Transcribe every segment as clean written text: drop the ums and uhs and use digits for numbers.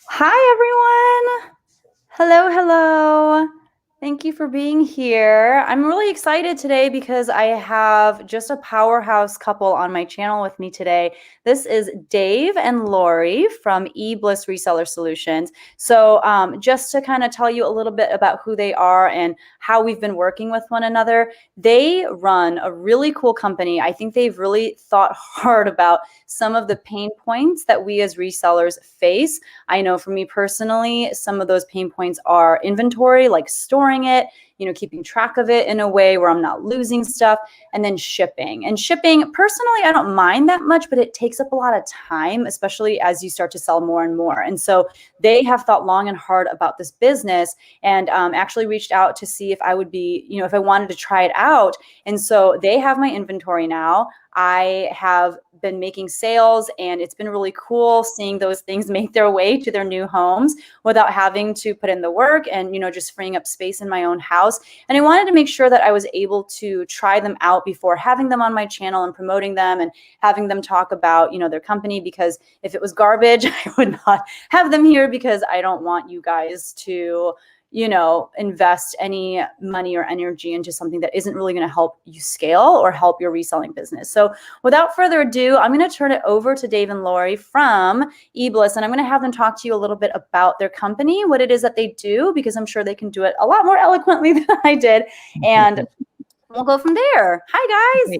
Hi, everyone. Hello, hello. Thank you for being here. I'm really excited today because I have just a powerhouse couple on my channel with me today. This is Dave and Lori from eBliss Reseller Solutions. So just to kind of tell you a little bit about who they are and how we've been working with one another, they run a really cool company. I think they've really thought hard about some of the pain points that we as resellers face. I know for me personally, some of those pain points are inventory, like storing it, keeping track of it in a way where I'm not losing stuff, and then shipping. And shipping, personally, I don't mind that much, but it takes up a lot of time, especially as you start to sell more and more. And so they have thought long and hard about this business and actually reached out to see if I would be, if I wanted to try it out. And so they have my inventory now. I have been making sales, and it's been really cool seeing those things make their way to their new homes without having to put in the work and, just freeing up space in my own house. And I wanted to make sure that I was able to try them out before having them on my channel and promoting them and having them talk about, their company, because if it was garbage, I would not have them here, because I don't want you guys to invest any money or energy into something that isn't really going to help you scale or help your reselling business. So without further ado, I'm going to turn it over to Dave and Lori from eBliss, and I'm going to have them talk to you a little bit about their company, what it is that they do, because I'm sure they can do it a lot more eloquently than I did. And we'll go from there. Hi, guys.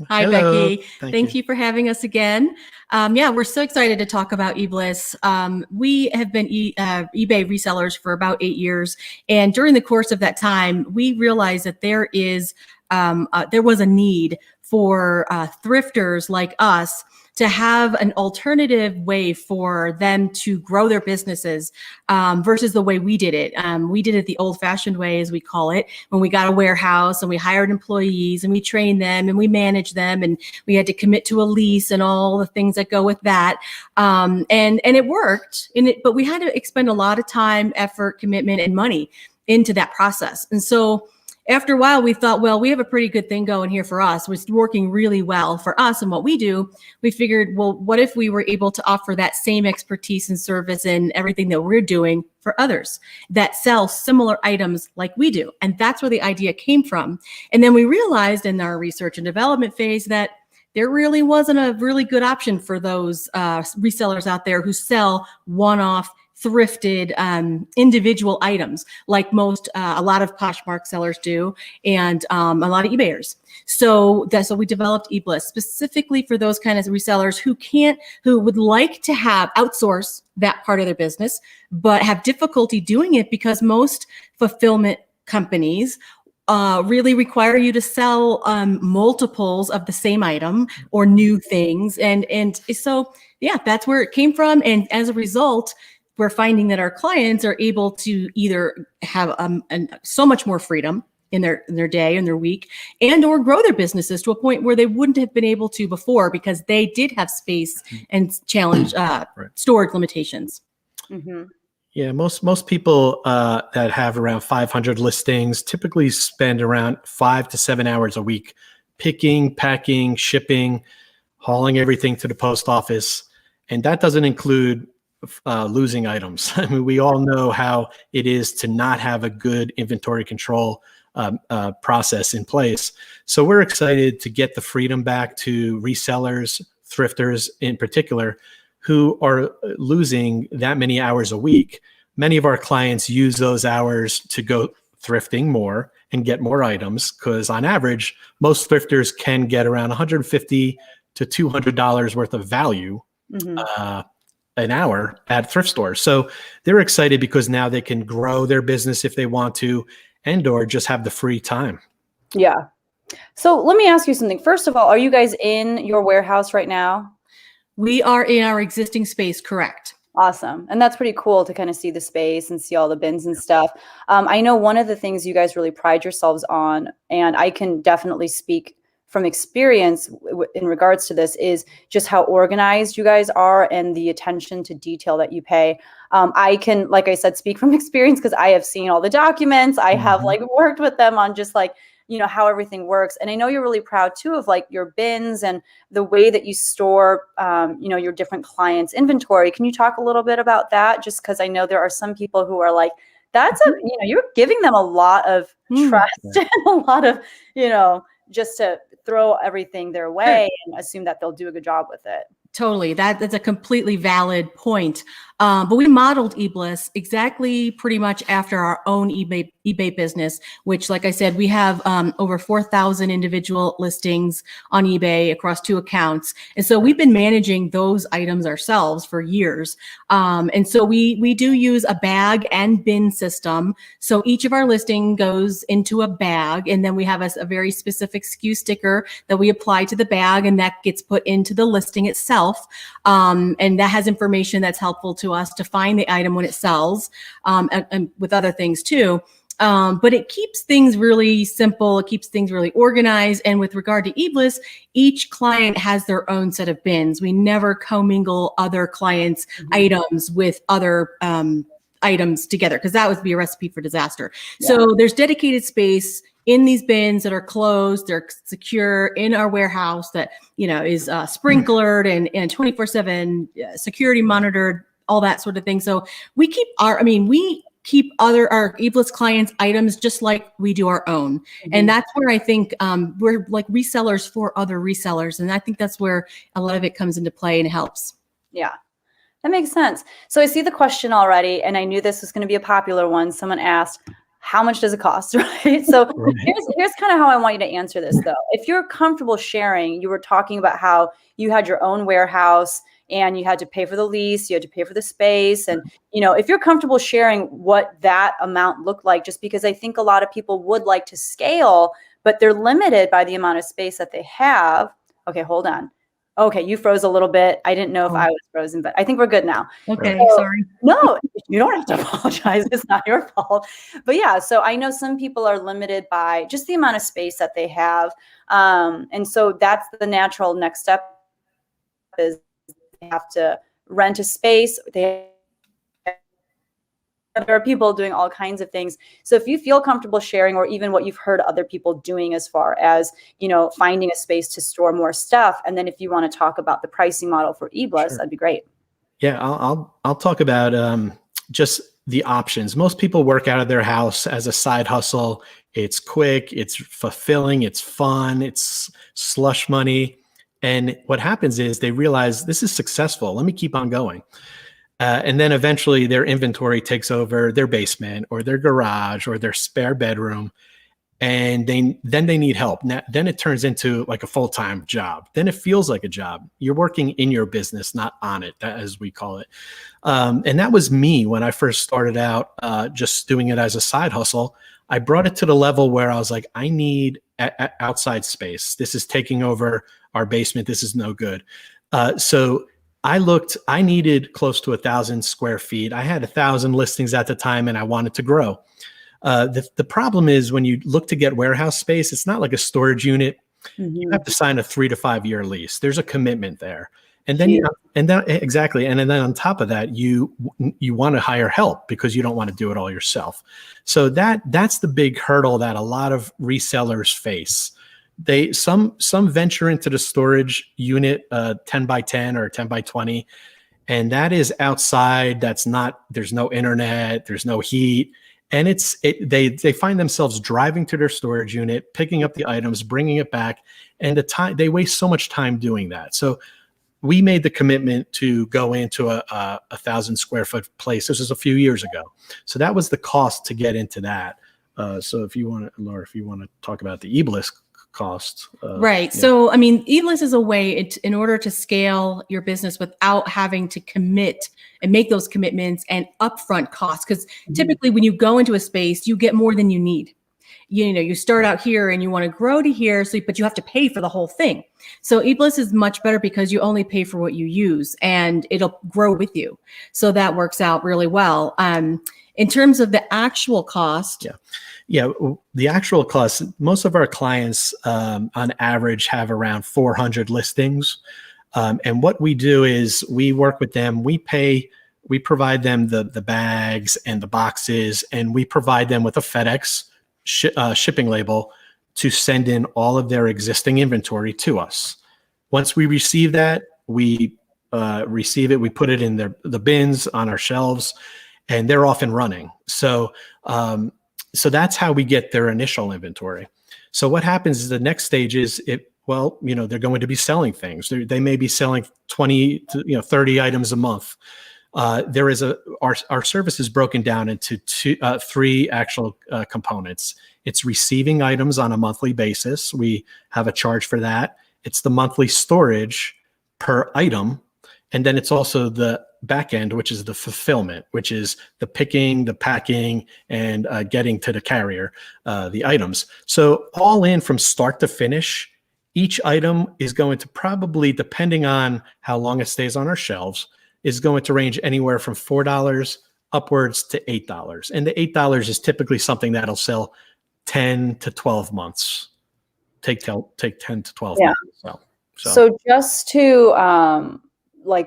Hi, Hello. Becky. Thank you for having us again. Yeah, we're so excited to talk about eBliss. We have been eBay resellers for about 8 years. And during the course of that time, we realized that there was a need for thrifters like us to have an alternative way for them to grow their businesses versus the way we did it. We did it the old-fashioned way, as we call it, when we got a warehouse and we hired employees and we trained them and we managed them and we had to commit to a lease and all the things that go with that. And it worked, but we had to expend a lot of time, effort, commitment, and money into that process. And so after a while, we thought, well, we have a pretty good thing going here for us. It's working really well for us and what we do. We figured, well, what if we were able to offer that same expertise and service and everything that we're doing for others that sell similar items like we do? And that's where the idea came from. And then we realized in our research and development phase that there really wasn't a really good option for those resellers out there who sell one-off thrifted individual items like a lot of Poshmark sellers do, and a lot of eBayers. So we developed eBliss specifically for those kind of resellers who would like to have outsource that part of their business, but have difficulty doing it because most fulfillment companies really require you to sell multiples of the same item or new things. And so, yeah, that's where it came from. And as a result, we're finding that our clients are able to either have so much more freedom in their day and their week, and or grow their businesses to a point where they wouldn't have been able to before because they did have space and challenge storage limitations. Mm-hmm. Yeah, most people that have around 500 listings typically spend around 5 to 7 hours a week picking, packing, shipping, hauling everything to the post office, and that doesn't include losing items. I mean, we all know how it is to not have a good inventory control process in place. So we're excited to get the freedom back to resellers, thrifters in particular, who are losing that many hours a week. Many of our clients use those hours to go thrifting more and get more items, because on average, most thrifters can get around $150 to $200 worth of value an hour at thrift stores. So they're excited because now they can grow their business if they want to, and or just have the free time. Yeah. So let me ask you something. First of all, are you guys in your warehouse right now? We are in our existing space, correct. Awesome. And that's pretty cool to kind of see the space and see all the bins and stuff. I know one of the things you guys really pride yourselves on, and I can definitely speak from experience in regards to this, is just how organized you guys are and the attention to detail that you pay. I can, like I said, speak from experience because I have seen all the documents. I have worked with them on just how everything works. And I know you're really proud too of like your bins and the way that you store, your different clients' inventory. Can you talk a little bit about that? Just because I know there are some people who are like, you're giving them a lot of trust and a lot of, just to throw everything their way and assume that they'll do a good job with it. Totally. That's a completely valid point. But we modeled eBliss exactly pretty much after our own eBay business, which, like I said, we have over 4,000 individual listings on eBay across 2 accounts. And so we've been managing those items ourselves for years. And so we do use a bag and bin system. So each of our listing goes into a bag, and then we have a very specific SKU sticker that we apply to the bag, and that gets put into the listing itself. And that has information that's helpful to us to find the item when it sells, and with other things too. But it keeps things really simple. It keeps things really organized. And with regard to eBliss, each client has their own set of bins. We never commingle other clients' items with other items together, because that would be a recipe for disaster. Yeah. So there's dedicated space in these bins that are closed, they're secure in our warehouse that, is sprinklered and 24/7 security monitored, all that sort of thing. So we keep our eBliss clients' items just like we do our own. Mm-hmm. And that's where I think we're like resellers for other resellers. And I think that's where a lot of it comes into play and helps. Yeah. That makes sense. So I see the question already, and I knew this was going to be a popular one. Someone asked, how much does it cost, right? So here's kind of how I want you to answer this, though. If you're comfortable sharing, you were talking about how you had your own warehouse and you had to pay for the lease, you had to pay for the space. And, if you're comfortable sharing what that amount looked like, just because I think a lot of people would like to scale, but they're limited by the amount of space that they have. Okay, hold on. Okay, you froze a little bit. I didn't know if I was frozen, but I think we're good now. Okay, so, sorry. No, you don't have to apologize. It's not your fault. But yeah, so I know some people are limited by just the amount of space that they have. And so that's the natural next step is they have to rent a space. There are people doing all kinds of things. So if you feel comfortable sharing, or even what you've heard other people doing as far as, finding a space to store more stuff. And then if you want to talk about the pricing model for eBliss, that'd be great. Yeah, I'll talk about just the options. Most people work out of their house as a side hustle. It's quick, it's fulfilling, it's fun, it's slush money. And what happens is they realize this is successful. Let me keep on going. And then eventually their inventory takes over their basement or their garage or their spare bedroom, and then they need help. Now, then it turns into like a full-time job. Then it feels like a job. You're working in your business, not on it, as we call it. And that was me when I first started out, just doing it as a side hustle. I brought it to the level where I was like, I need outside space. This is taking over our basement. This is no good. So I needed close to 1,000 square feet. I had 1,000 listings at the time, and I wanted to grow. The problem is when you look to get warehouse space, it's not like a storage unit. Mm-hmm. You have to sign a 3 to 5 year lease. There's a commitment there. And then, exactly. And then on top of that, you want to hire help because you don't want to do it all yourself. So that's the big hurdle that a lot of resellers face. Some venture into the storage unit, 10 by 10 or 10 by 20. And that is outside. There's no internet, there's no heat. And they find themselves driving to their storage unit, picking up the items, bringing it back. And they waste so much time doing that. So we made the commitment to go into a 1,000 square foot place. This was a few years ago. So that was the cost to get into that. So if you want to, Laura, if you want to talk about the eBliss cost. Right. Yeah. So, eBliss is a way in order to scale your business without having to commit and make those commitments and upfront costs. Because typically when you go into a space, you get more than you need. You start out here and you want to grow to here, but you have to pay for the whole thing. So eBliss is much better because you only pay for what you use and it'll grow with you. So that works out really well. In terms of the actual cost. Yeah, the actual cost, most of our clients on average have around 400 listings. And what we do is we work with them. We provide them the bags and the boxes, and we provide them with a FedEx shipping label to send in all of their existing inventory to us. Once we receive that, we receive it, we put it in the bins on our shelves, and they're off and running. So that's how we get their initial inventory. So what happens is the next stage is they're going to be selling things. They may be selling 20 to 30 items a month. Our service is broken down into three actual components. It's receiving items on a monthly basis. We have a charge for that. It's the monthly storage per item. And then it's also the back end, which is the fulfillment, which is the picking, the packing, and getting to the carrier, the items. So all in from start to finish, each item is going to probably, depending on how long it stays on our shelves, is going to range anywhere from $4 upwards to $8. And the $8 is typically something that'll sell 10 to 12 months. Take 10 to 12 months to sell. So just to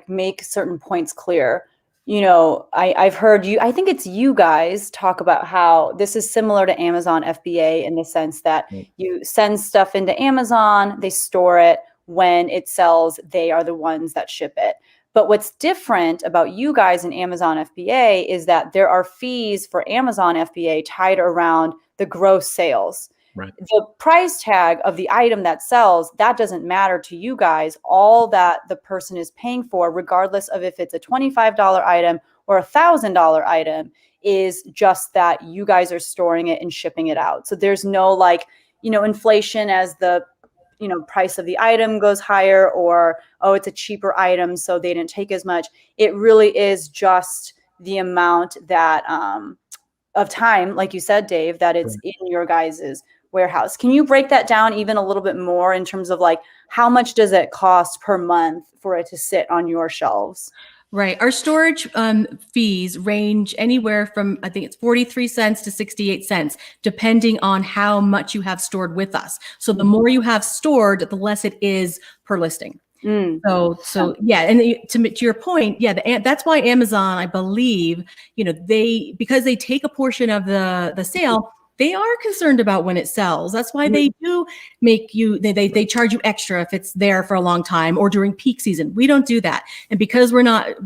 make certain points clear, I've heard you, I think it's you guys talk about how this is similar to Amazon FBA in the sense that you send stuff into Amazon, they store it. When it sells, they are the ones that ship it. But what's different about you guys in Amazon FBA is that there are fees for Amazon FBA tied around the gross sales. Right. The price tag of the item that sells, that doesn't matter to you guys. All that the person is paying for, regardless of if it's a $25 item or a $1,000 item, is just that you guys are storing it and shipping it out. So there's no inflation as the price of the item goes higher, or, oh, it's a cheaper item, so they didn't take as much. It really is just the amount that of time, like you said, Dave, that it's in your guys's warehouse. Can you break that down even a little bit more in terms of how much does it cost per month for it to sit on your shelves? Right. Our storage fees range anywhere from, I think it's 43 cents to 68 cents, depending on how much you have stored with us. So the more you have stored, the less it is per listing. So yeah. And to your point, that's why Amazon, I believe, because they take a portion of the sale, they are concerned about when it sells. That's why they do make you, they charge you extra if it's there for a long time or during peak season. We don't do that. And because we're not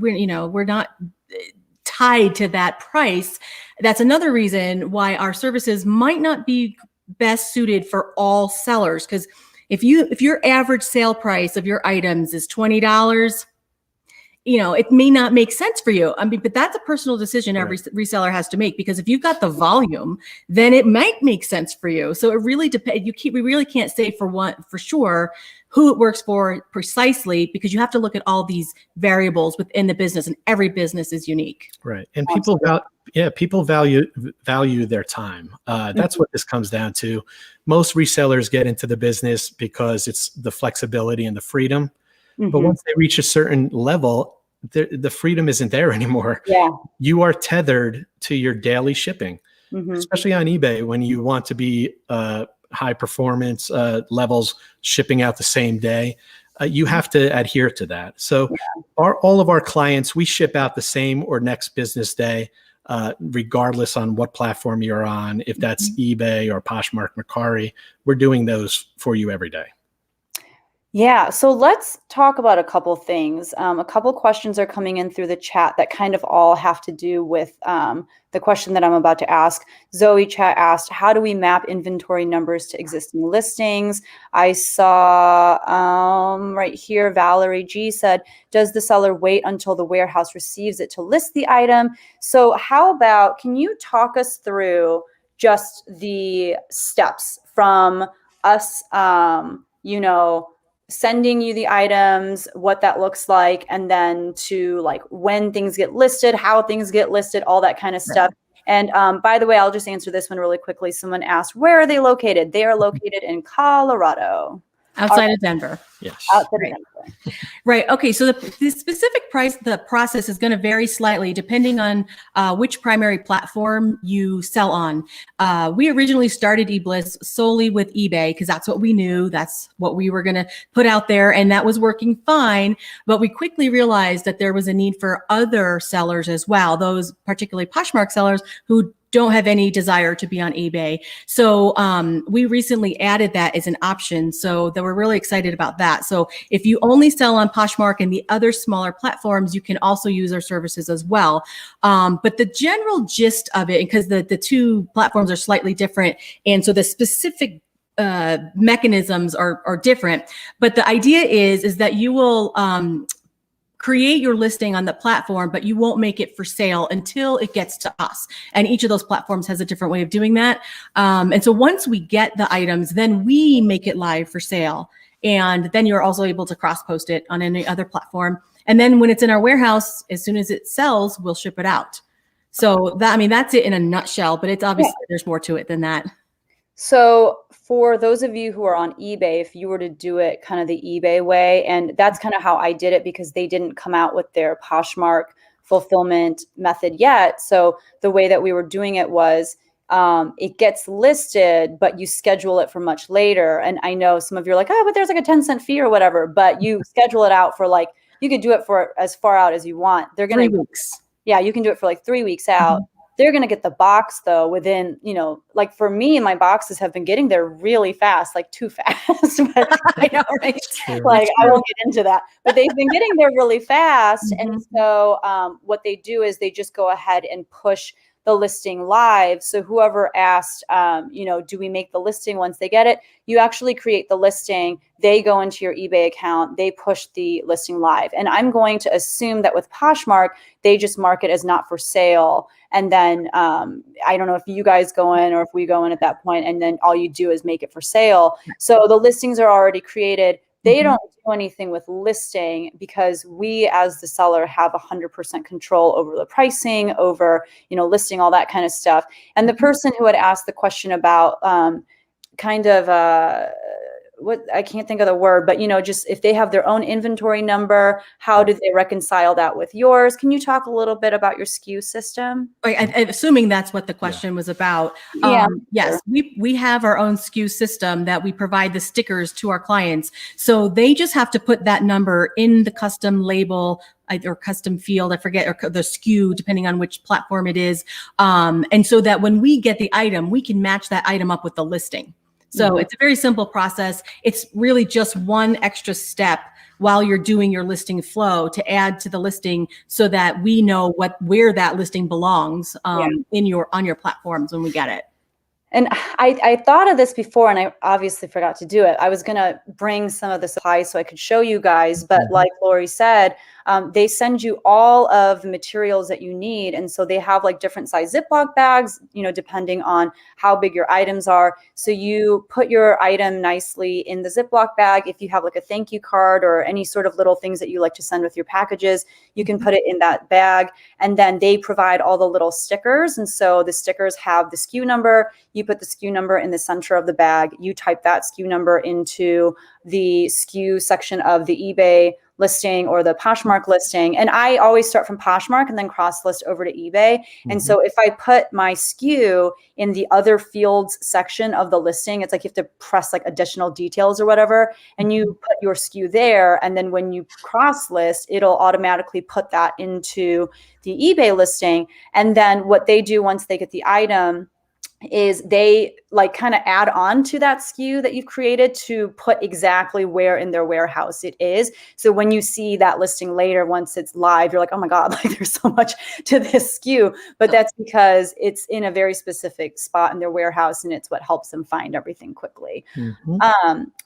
tied to that price, that's another reason why our services might not be best suited for all sellers. Because if your average sale price of your items is $20, it may not make sense for you. I mean, but that's a personal decision every reseller has to make, because if you've got the volume, then it might make sense for you. So it really depends. We really can't say for sure who it works for precisely, because you have to look at all these variables within the business, and every business is unique. Right. And people value their time. That's what this comes down to. Most resellers get into the business because it's the flexibility and the freedom. But once they reach a certain level, the freedom isn't there anymore. Yeah. You are tethered to your daily shipping, especially on eBay, when you want to be high performance levels shipping out the same day. You have to adhere to that. So all of our clients, we ship out the same or next business day, regardless on what platform you're on. If that's eBay or Poshmark, Mercari, we're doing those for you every day. Yeah, so let's talk about a couple things. A couple questions are coming in through the chat that kind of all have to do with the question that I'm about to ask. Zoe Chat asked, how do we map inventory numbers to existing listings? I saw right here, Valerie G said, does the seller wait until the warehouse receives it to list the item? So how about, can you talk us through just the steps from us, sending you the items, what that looks like, and then to when things get listed, how things get listed, all that kind of stuff. And by the way, I'll just answer this one really quickly. Someone asked, where are they located? They are located in Colorado. Outside of Denver. Yes. Outside of Denver. Right. Okay. So the specific the process is going to vary slightly depending on which primary platform you sell on. We originally started eBliss solely with eBay because that's what we knew. That's what we were going to put out there, and that was working fine. But we quickly realized that there was a need for other sellers as well, those particularly Poshmark sellers who don't have any desire to be on eBay. So we recently added that as an option. So that we're really excited about that. So if you only sell on Poshmark and the other smaller platforms, you can also use our services as well. But the general gist of it, because the two platforms are slightly different, and so the specific mechanisms are different. But the idea is that you will create your listing on the platform, but you won't make it for sale until it gets to us. And each of those platforms has a different way of doing that. And so once we get the items, then we make it live for sale. And then you're also able to cross-post it on any other platform. And then when it's in our warehouse, as soon as it sells, we'll ship it out. So that, I mean, that's it in a nutshell, but it's obviously there's more to it than that. So for those of you who are on eBay, if you were to do it kind of the eBay way, and that's kind of how I did it because they didn't come out with their Poshmark fulfillment method yet. So the way that we were doing it was it gets listed, but you schedule it for much later. And I know some of you are like, oh, but there's like a 10-cent fee or whatever, but you schedule it out for like, you could do it for as far out as you want. They're going to 3 weeks. Yeah, you can do it for like 3 weeks out. They're going to get the box though within, you know, like for me, my boxes have been getting there really fast, like too fast. But, I know, right? like I won't get into that, but they've been getting there really fast. And so what they do is they just go ahead and push the listing live. So whoever asked, you know, do we make the listing once they get it? You actually create the listing. They go into your eBay account. They push the listing live. And I'm going to assume that with Poshmark, they just mark it as not for sale. And then I don't know if you guys go in or if we go in at that point, and then all you do is make it for sale. So the listings are already created. They don't do anything with listing because we as the seller have 100% control over the pricing, over, you know, listing, all that kind of stuff. And the person who had asked the question about kind of what, I can't think of the word, but, you know, just if they have their own inventory number, how do they reconcile that with yours? Can you talk a little bit about your SKU system? I'm assuming that's what the question was about. Yeah, yes, we have our own SKU system that we provide the stickers to our clients. So they just have to put that number in the custom label or custom field, I forget, or the SKU, depending on which platform it is. And so that when we get the item, we can match that item up with the listing. So it's a very simple process. It's really just one extra step while you're doing your listing flow to add to the listing so that we know where that listing belongs on your platforms when we get it. And I thought of this before, and I obviously forgot to do it. I was going to bring some of the supplies so I could show you guys. But like Lori said, they send you all of the materials that you need. And so they have like different size Ziploc bags, you know, depending on how big your items are. So you put your item nicely in the Ziploc bag. If you have like a thank you card or any sort of little things that you like to send with your packages, you can put it in that bag. And then they provide all the little stickers. And so the stickers have the SKU number. You put the SKU number in the center of the bag. You type that SKU number into the SKU section of the eBay listing or the Poshmark listing. And I always start from Poshmark and then cross list over to eBay. And so if I put my SKU in the other fields section of the listing, it's like you have to press like additional details or whatever, and you put your SKU there. And then when you cross list, it'll automatically put that into the eBay listing. And then what they do once they get the item is they like kind of add on to that SKU that you've created to put exactly where in their warehouse it is. So when you see that listing later, once it's live, you're like, oh my God, like there's so much to this SKU. But that's because it's in a very specific spot in their warehouse, and it's what helps them find everything quickly.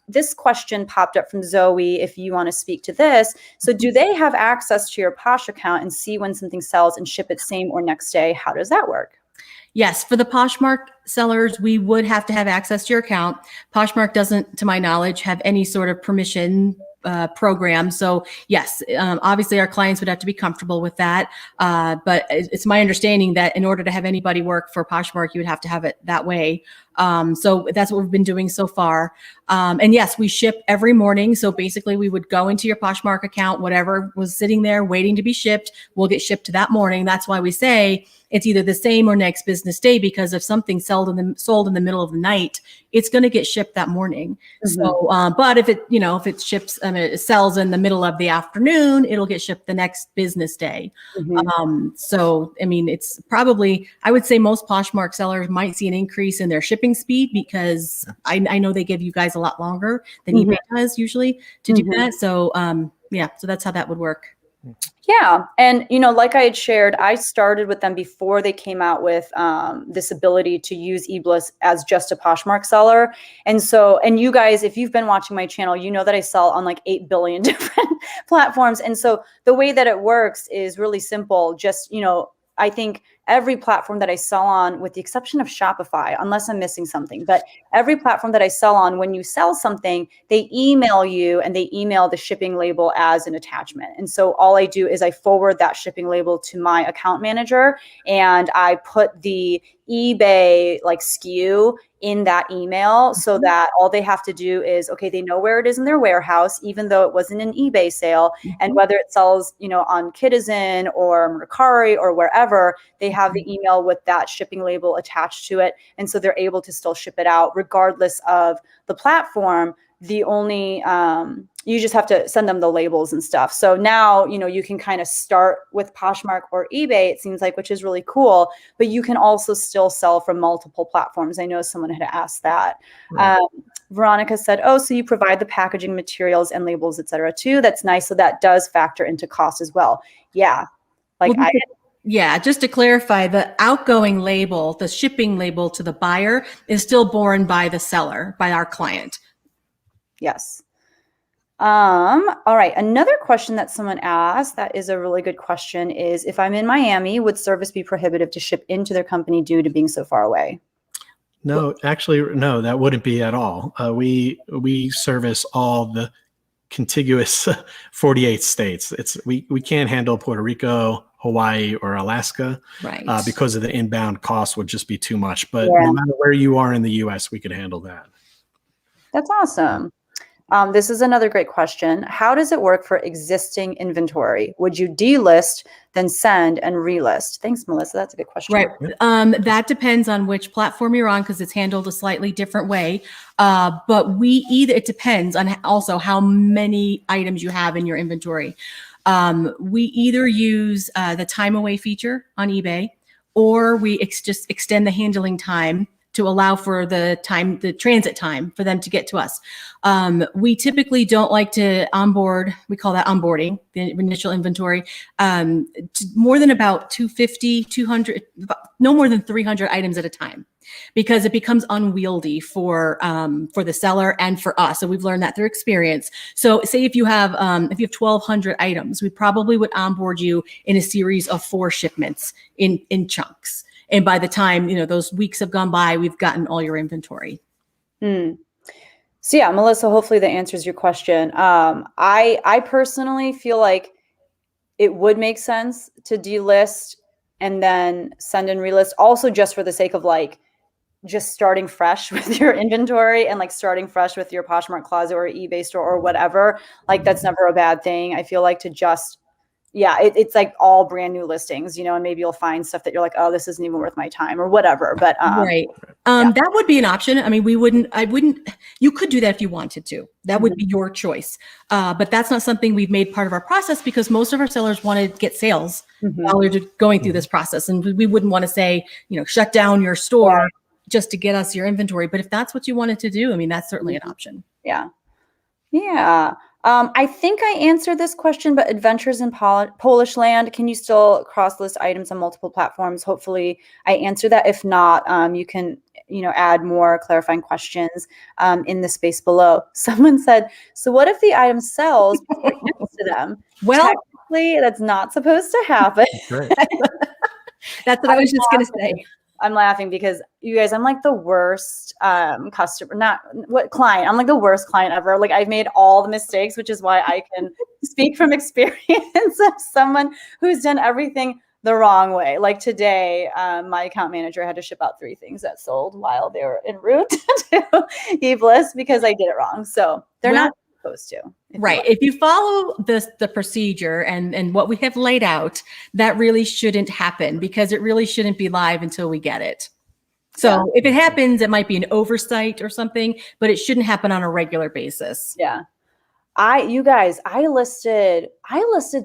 This question popped up from Zoe, if you want to speak to this. So do they have access to your Posh account and see when something sells and ship it same or next day? How does that work? Yes, for the Poshmark sellers, we would have to have access to your account. Poshmark doesn't, to my knowledge, have any sort of permission program. So yes, obviously our clients would have to be comfortable with that. But it's my understanding that in order to have anybody work for Poshmark, you would have to have it that way. So that's what we've been doing so far. And yes, we ship every morning. So basically we would go into your Poshmark account, whatever was sitting there waiting to be shipped, will get shipped to that morning. That's why we say it's either the same or next business business day, because if something's sold in the middle of the night, it's going to get shipped that morning. So, but if it, if it ships, it sells in the middle of the afternoon, it'll get shipped the next business day. So, I mean, it's probably, I would say most Poshmark sellers might see an increase in their shipping speed, because I know they give you guys a lot longer than eBay does usually to do that. So, yeah, so that's how that would work. Yeah. And, like I had shared, I started with them before they came out with this ability to use eBliss as just a Poshmark seller. And so, and you guys, if you've been watching my channel, you know that I sell on like 8 billion different platforms. And so the way that it works is really simple. Just, I think every platform that I sell on, with the exception of Shopify, unless I'm missing something, but every platform that I sell on, when you sell something, they email you and they email the shipping label as an attachment. And so all I do is I forward that shipping label to my account manager, and I put the eBay like SKU in that email, so that all they have to do is, okay, they know where it is in their warehouse, even though it wasn't an eBay sale. And whether it sells, on Kidizen or Mercari or wherever, they have the email with that shipping label attached to it. And so they're able to still ship it out regardless of the platform. The only, you just have to send them the labels and stuff. So now, you can kind of start with Poshmark or eBay, it seems like, which is really cool, but you can also still sell from multiple platforms. I know someone had asked that. Right. Veronica said, oh, so you provide the packaging materials and labels, et cetera, too. That's nice. So that does factor into cost as well. Yeah. Yeah, just to clarify, the outgoing label, the shipping label to the buyer, is still borne by the seller, by our client. Yes. All right. Another question that someone asked, that is a really good question, is if I'm in Miami, would service be prohibitive to ship into their company due to being so far away? No, actually, no, that wouldn't be at all. We service all the contiguous 48 states. We can't handle Puerto Rico, Hawaii, or Alaska, right? Because of the inbound cost would just be too much. But no matter where you are in the U.S., we could handle that. That's awesome. This is another great question. How does it work for existing inventory? Would you delist, then send and relist? Thanks, Melissa. That's a good question. Right. That depends on which platform you're on, because it's handled a slightly different way. But it depends on also how many items you have in your inventory. We either use the time away feature on eBay, or we just extend the handling time to allow for the transit time for them to get to us. We typically don't like to onboard, we call that onboarding, the initial inventory, more than about 250, 200, no more than 300 items at a time, because it becomes unwieldy for the seller and for us. So we've learned that through experience. So say if you have 1,200 items, we probably would onboard you in a series of 4 shipments in chunks. And by the time, those weeks have gone by, we've gotten all your inventory. So yeah, Melissa, hopefully that answers your question. I personally feel like it would make sense to delist and then send and relist, also just for the sake of just starting fresh with your inventory and starting fresh with your Poshmark closet or eBay store or whatever. That's never a bad thing. I feel like to just, it's like all brand new listings, and maybe you'll find stuff that you're like, oh, this isn't even worth my time or whatever. But right. That would be an option. I mean, you could do that if you wanted to. That would be your choice. But that's not something we've made part of our process, because most of our sellers want to get sales while we're going through this process. And we wouldn't want to say, shut down your store just to get us your inventory. But if that's what you wanted to do, I mean, that's certainly an option. Yeah. Yeah. I think I answered this question, but adventures in Polish land, can you still cross-list items on multiple platforms? Hopefully I answered that. If not, you can, add more clarifying questions in the space below. Someone said, so what if the item sells before you get to them? Well, technically, that's not supposed to happen. Right. That's what I was just going to say. I'm laughing because you guys, I'm like the worst client. I'm like the worst client ever. I've made all the mistakes, which is why I can speak from experience of someone who's done everything the wrong way. Today, my account manager had to ship out 3 things that sold while they were en route to eBliss because I did it wrong. So they're not supposed to. Right. If you follow the procedure and what we have laid out, that really shouldn't happen because it really shouldn't be live until we get it. So if it happens, it might be an oversight or something, but it shouldn't happen on a regular basis. Yeah. You guys, I listed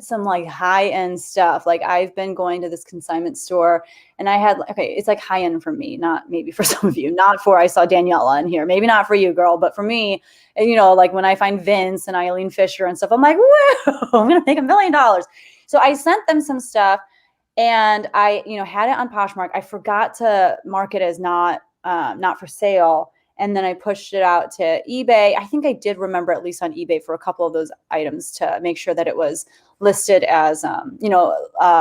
some like high end stuff. Like I've been going to this consignment store and I had, okay, it's like high end for me, not maybe for some of you, not for, I saw Daniela in here, maybe not for you, girl, but for me, you know, like when I find Vince and Eileen Fisher and stuff, I'm like, whoa, I'm going to make $1 million. So I sent them some stuff and I, you know, had it on Poshmark. I forgot to mark it as not for sale. And then I pushed it out to eBay. I think I did remember at least on eBay for a couple of those items to make sure that it was listed as,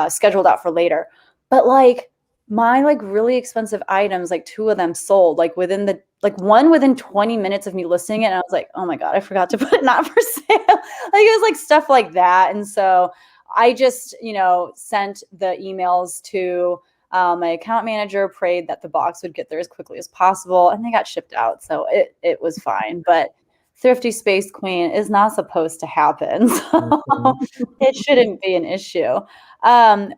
scheduled out for later. But like my like really expensive items, like 2 of them sold like one within 20 minutes of me listing it. And I was like, oh my God, I forgot to put it not for sale. Like it was like stuff like that. And so I just, you know, sent the emails to my account manager, prayed that the box would get there as quickly as possible, and they got shipped out. So it was fine. But Thrifty Space Queen is not supposed to happen. So it shouldn't be an issue.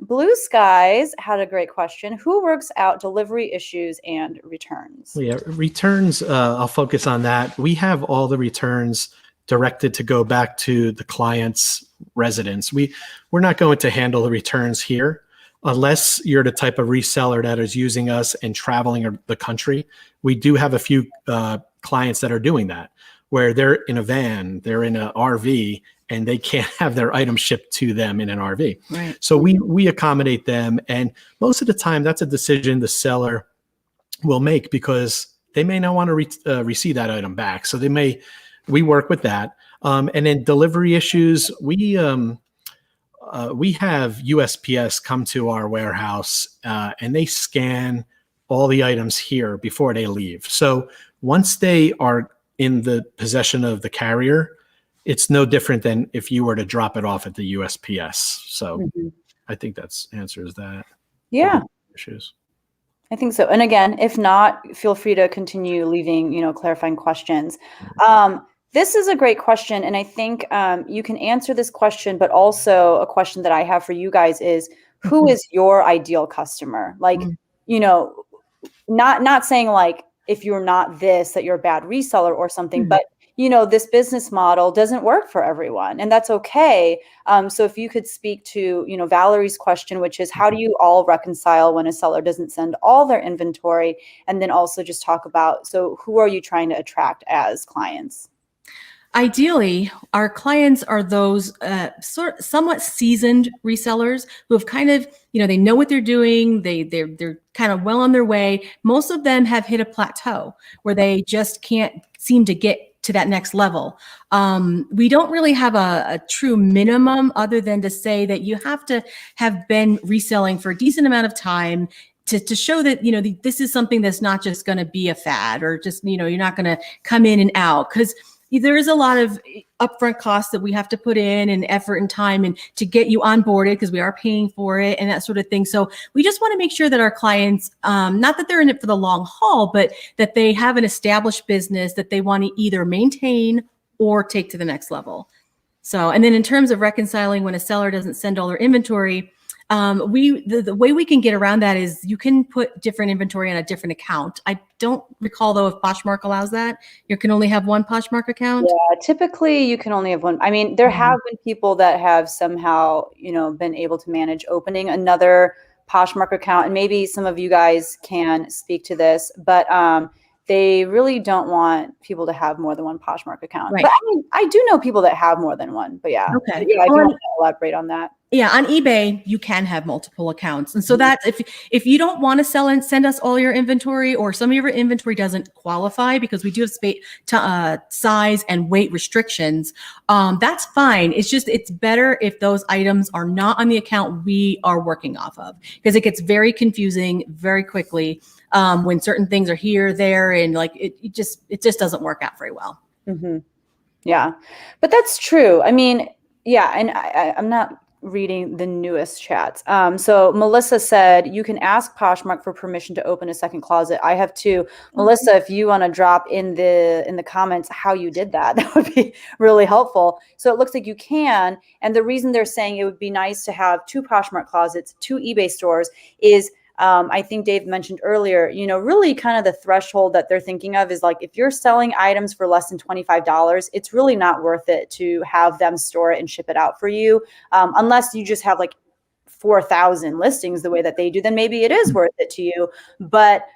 Blue Skies had a great question. Who works out delivery issues and returns? Yeah, returns, I'll focus on that. We have all the returns directed to go back to the client's residence. We're not going to handle the returns here. Unless you're the type of reseller that is using us and traveling the country. We do have a few clients that are doing that, where they're in a van, they're in an RV, and they can't have their items shipped to them in an RV. Right. So we accommodate them. And most of the time, that's a decision the seller will make because they may not want to receive that item back. So we work with that. And then delivery issues, we have USPS come to our warehouse and they scan all the items here before they leave. So once they are in the possession of the carrier, it's no different than if you were to drop it off at the USPS. So I think that answers that. Yeah. Issues. I think so. And again, if not, feel free to continue leaving, you know, clarifying questions. This is a great question. And I think you can answer this question, but also a question that I have for you guys is, who is your ideal customer? Like, you know, not saying like, if you're not this, that you're a bad reseller or something, but you know, this business model doesn't work for everyone, and that's okay. So if you could speak to, you know, Valerie's question, which is how do you all reconcile when a seller doesn't send all their inventory? And then also just talk about, so who are you trying to attract as clients? Ideally, our clients are those somewhat seasoned resellers who have kind of, you know, they know what they're doing. They're kind of well on their way. Most of them have hit a plateau where they just can't seem to get to that next level. We don't really have a true minimum other than to say that you have to have been reselling for a decent amount of time to show that, you know, this is something that's not just going to be a fad or just, you know, you're not going to come in and out, because there is a lot of upfront costs that we have to put in and effort and time and to get you onboarded because we are paying for it and that sort of thing. So we just want to make sure that our clients, not that they're in it for the long haul, but that they have an established business that they want to either maintain or take to the next level. So, and then in terms of reconciling when a seller doesn't send all their inventory, the way we can get around that is you can put different inventory on a different account. I don't recall though if Poshmark allows that. You can only have one Poshmark account. Yeah, typically you can only have one. I mean, there have been people that have somehow, you know, been able to manage opening another Poshmark account, and maybe some of you guys can speak to this, but they really don't want people to have more than one Poshmark account. Right. But I mean, I do know people that have more than one, but yeah. Okay. Yeah, I want to elaborate on that. Yeah, on eBay, you can have multiple accounts. And so that if you don't want to sell and send us all your inventory, or some of your inventory doesn't qualify because we do have size and weight restrictions, that's fine. It's better if those items are not on the account we are working off of, because it gets very confusing very quickly when certain things are here, there, and like it just doesn't work out very well. Yeah, but that's true. I mean, yeah, and I'm not reading the newest chats. So Melissa said, you can ask Poshmark for permission to open a second closet. I have two. Melissa, if you want to drop in the comments how you did that, that would be really helpful. So it looks like you can. And the reason they're saying it would be nice to have two Poshmark closets, two eBay stores is I think Dave mentioned earlier, really kind of the threshold that they're thinking of is like, if you're selling items for less than $25, it's really not worth it to have them store it and ship it out for you. Unless you just have like 4,000 listings the way that they do, then maybe it is worth it to you. But,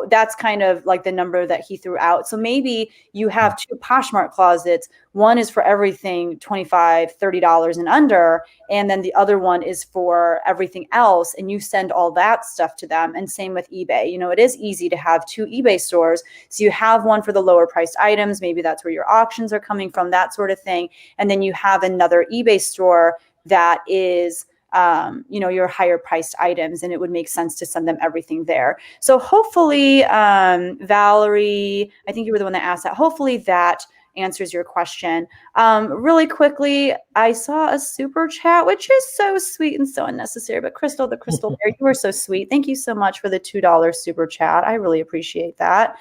that's kind of like the number that he threw out. So maybe you have two Poshmark closets. One is for everything $25, $30 and under. And then the other one is for everything else. And you send all that stuff to them. And same with eBay. It is easy to have two eBay stores. So you have one for the lower priced items. Maybe that's where your auctions are coming from, that sort of thing. And then you have another eBay store that is your higher priced items, and it would make sense to send them everything there. So hopefully, Valerie, I think you were the one that asked that. Hopefully that answers your question. Really quickly, I saw a super chat, which is so sweet and so unnecessary, but Crystal, the Crystal Bear, you were so sweet. Thank you so much for the $2 super chat. I really appreciate that.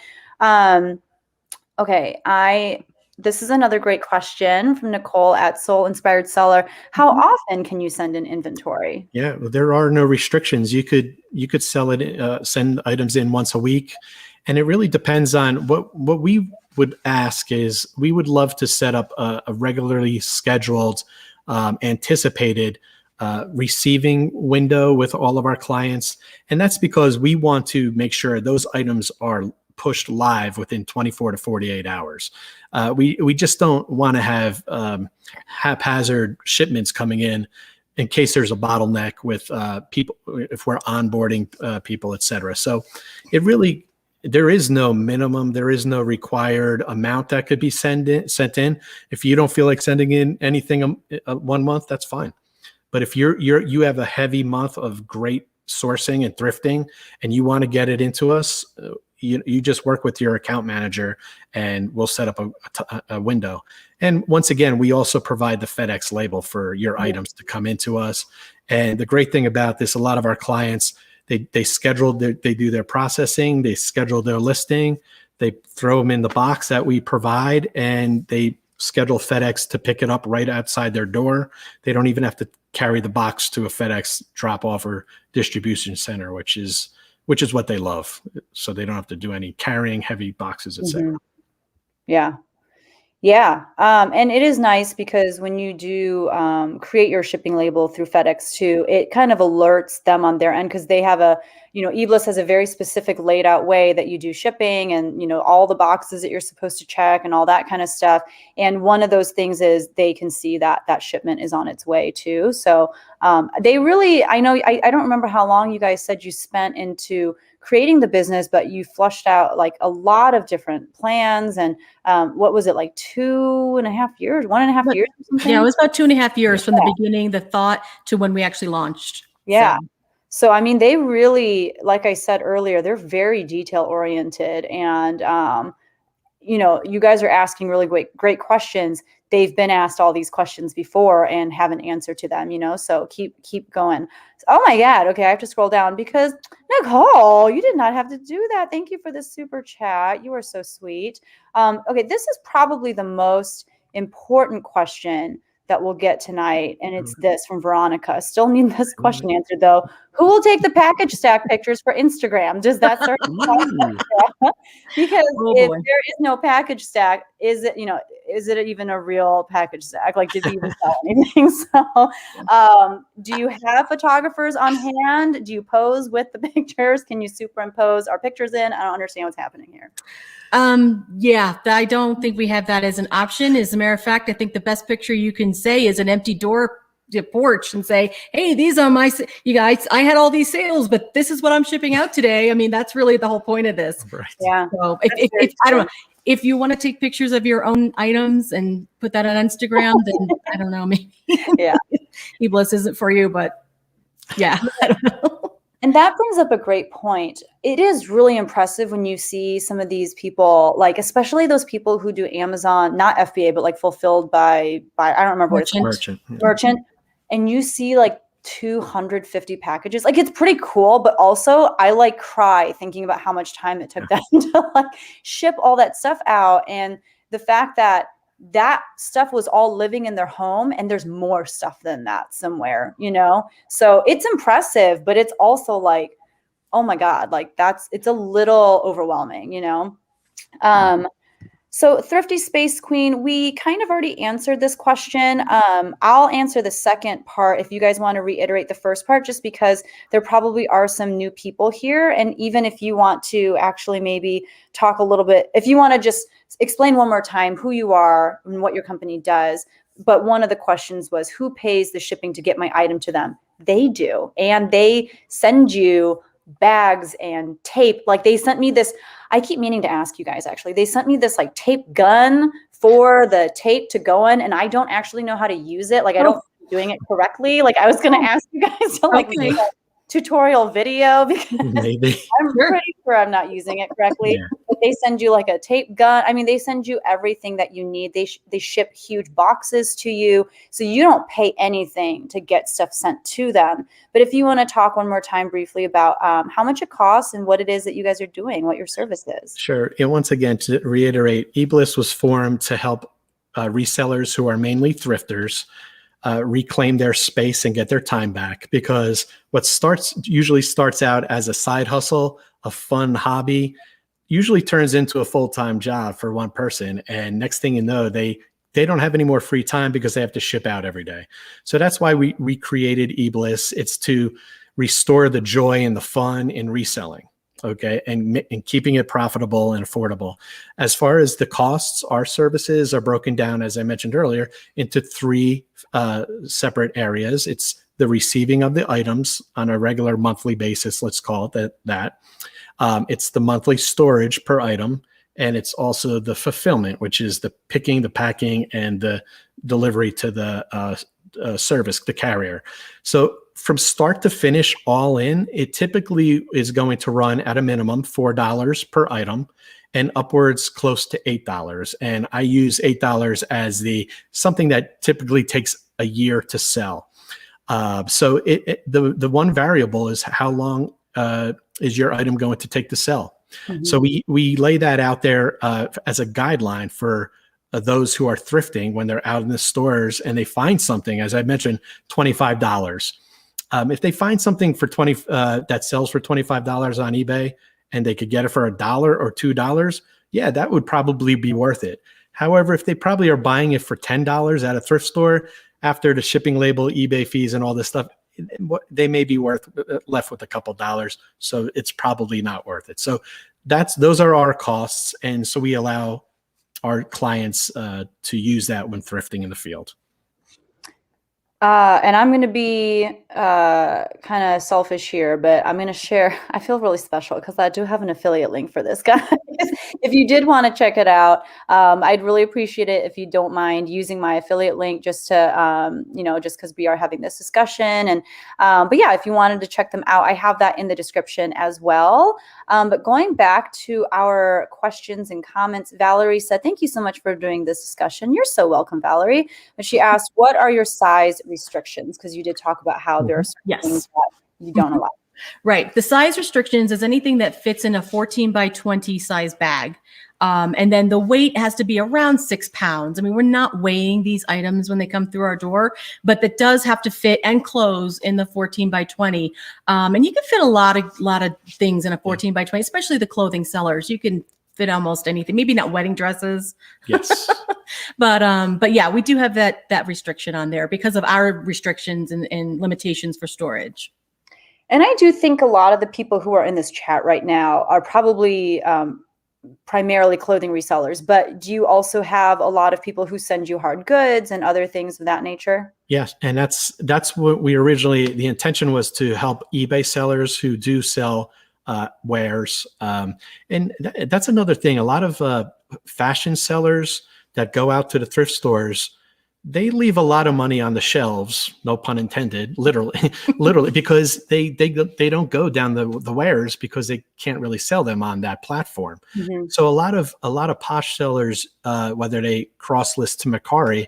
Okay, this is another great question from Nicole at Soul Inspired Seller. How often can you send an inventory? Yeah, well, there are no restrictions. You could sell it, send items in once a week, and it really depends on what we would ask is we would love to set up a regularly scheduled, anticipated receiving window with all of our clients, and that's because we want to make sure those items are pushed live within 24 to 48 hours. We just don't want to have haphazard shipments coming in case there's a bottleneck with people, if we're onboarding people, et cetera. So there is no minimum, there is no required amount that could be sent in. If you don't feel like sending in anything 1 month, that's fine. But if you have a heavy month of great sourcing and thrifting and you want to get it into us, you just work with your account manager and we'll set up a window. And once again, we also provide the FedEx label for your items to come into us. And the great thing about this, a lot of our clients, they do their processing, they schedule their listing, they throw them in the box that we provide, and they schedule FedEx to pick it up right outside their door. They don't even have to carry the box to a FedEx drop off or distribution center, which is what they love. So they don't have to do any carrying heavy boxes, et cetera. Yeah. Yeah. And it is nice because when you do create your shipping label through FedEx too, it kind of alerts them on their end because they have eBliss has a very specific laid out way that you do shipping and, all the boxes that you're supposed to check and all that kind of stuff. And one of those things is they can see that that shipment is on its way too. So they really, I don't remember how long you guys said you spent into creating the business, but you flushed out like a lot of different plans. And what was it, like 2.5 years, 1.5 years or something? Yeah, it was about 2.5 years from the beginning, the thought to when we actually launched. Yeah. So, they really, like I said earlier, they're very detail oriented and, you guys are asking really great questions. They've been asked all these questions before and have an answer to them, so keep going. Oh my God. Okay. I have to scroll down because Nicole, you did not have to do that. Thank you for the super chat. You are so sweet. Okay. This is probably the most important question that we'll get tonight. And it's this from Veronica. Still need this question answered though. Who will take the package stack pictures for Instagram? Does that start? Because if there is no package stack, is it even a real package stack? Like, did you even sell anything? So, do you have photographers on hand? Do you pose with the pictures? Can you superimpose our pictures in? I don't understand what's happening here. Yeah, I don't think we have that as an option. As a matter of fact, I think the best picture you can say is an empty porch and say, hey, these are you guys, I had all these sales, but this is what I'm shipping out today. That's really the whole point of this. Right. Yeah. So if I don't know, if you want to take pictures of your own items and put that on Instagram, then I don't know, maybe eBliss isn't for you, but yeah, I don't know. And that brings up a great point. It is really impressive when you see some of these people, like especially those people who do Amazon, not FBA, but like fulfilled by I don't remember what it's called. Merchant. and you see like 250 packages. Like, it's pretty cool, but also I like cry thinking about how much time it took them to like ship all that stuff out. And the fact that that stuff was all living in their home, and there's more stuff than that somewhere, you know? So it's impressive, but it's also like, oh my God, like it's a little overwhelming, you know? So Thrifty Space Queen, we kind of already answered this question. I'll answer the second part if you guys want to reiterate the first part, just because there probably are some new people here. And even if you want to actually maybe talk a little bit, if you want to just explain one more time who you are and what your company does. But one of the questions was, who pays the shipping to get my item to them? They do. And they send you bags and tape. Like, they sent me this, I keep meaning to ask you guys, actually, they sent me this like tape gun for the tape to go in, and I don't actually know how to use it. Like, I don't think I'm doing it correctly. Like, I was going to ask you guys to like make a tutorial video, because Maybe. I'm pretty sure I'm not using it correctly. Yeah. But they send you like a tape gun. I mean, they send you everything that you need. They ship huge boxes to you, so you don't pay anything to get stuff sent to them. But if you want to talk one more time briefly about how much it costs and what it is that you guys are doing, what your service is. Sure. And once again, to reiterate, eBliss was formed to help resellers who are mainly thrifters reclaim their space and get their time back, because what usually starts out as a side hustle, a fun hobby, usually turns into a full-time job for one person. And next thing you know, they don't have any more free time because they have to ship out every day. So that's why we created eBliss. It's to restore the joy and the fun in reselling. Okay. And keeping it profitable and affordable. As far as the costs, our services are broken down, as I mentioned earlier, into three separate areas. It's the receiving of the items on a regular monthly basis. Let's call it that. It's the monthly storage per item. And it's also the fulfillment, which is the picking, the packing, and the delivery to the service, the carrier. So from start to finish, all in, it typically is going to run at a minimum $4 per item and upwards close to $8. And I use $8 as something that typically takes a year to sell. So the one variable is how long is your item going to take to sell. Mm-hmm. So we lay that out there as a guideline for those who are thrifting when they're out in the stores and they find something, as I mentioned, $25. If they find something for that sells for $25 on eBay and they could get it for $1 or $2, yeah, that would probably be worth it. However, if they probably are buying it for $10 at a thrift store, after the shipping label, eBay fees, and all this stuff, they may be left with a couple dollars. So it's probably not worth it. So those are our costs. And so we allow our clients to use that when thrifting in the field. And I'm going to be kind of selfish here, but I'm going to share. I feel really special because I do have an affiliate link for this, guys. If you did want to check it out, I'd really appreciate it if you don't mind using my affiliate link just to, just because we are having this discussion. And but yeah, if you wanted to check them out, I have that in the description as well. But going back to our questions and comments, Valerie said, "Thank you so much for doing this discussion." You're so welcome, Valerie. But she asked, "What are your size restrictions?" Because you did talk about how there are certain things that you don't allow. Right. The size restrictions is anything that fits in a 14 by 20 size bag. And then the weight has to be around 6 pounds. I mean, we're not weighing these items when they come through our door, but that does have to fit and close in the 14 by 20. And you can fit a lot of things in a 14 by 20, especially the clothing sellers. You can fit almost anything, maybe not wedding dresses. Yes. But yeah, we do have that restriction on there because of our restrictions and limitations for storage. And I do think a lot of the people who are in this chat right now are probably primarily clothing resellers, but do you also have a lot of people who send you hard goods and other things of that nature? Yes. And that's what the intention was, to help eBay sellers who do sell wares. And that's another thing. A lot of fashion sellers that go out to the thrift stores, they leave a lot of money on the shelves, no pun intended, literally, because they don't go down the wares because they can't really sell them on that platform. Mm-hmm. So a lot of posh sellers, whether they cross list to Mercari,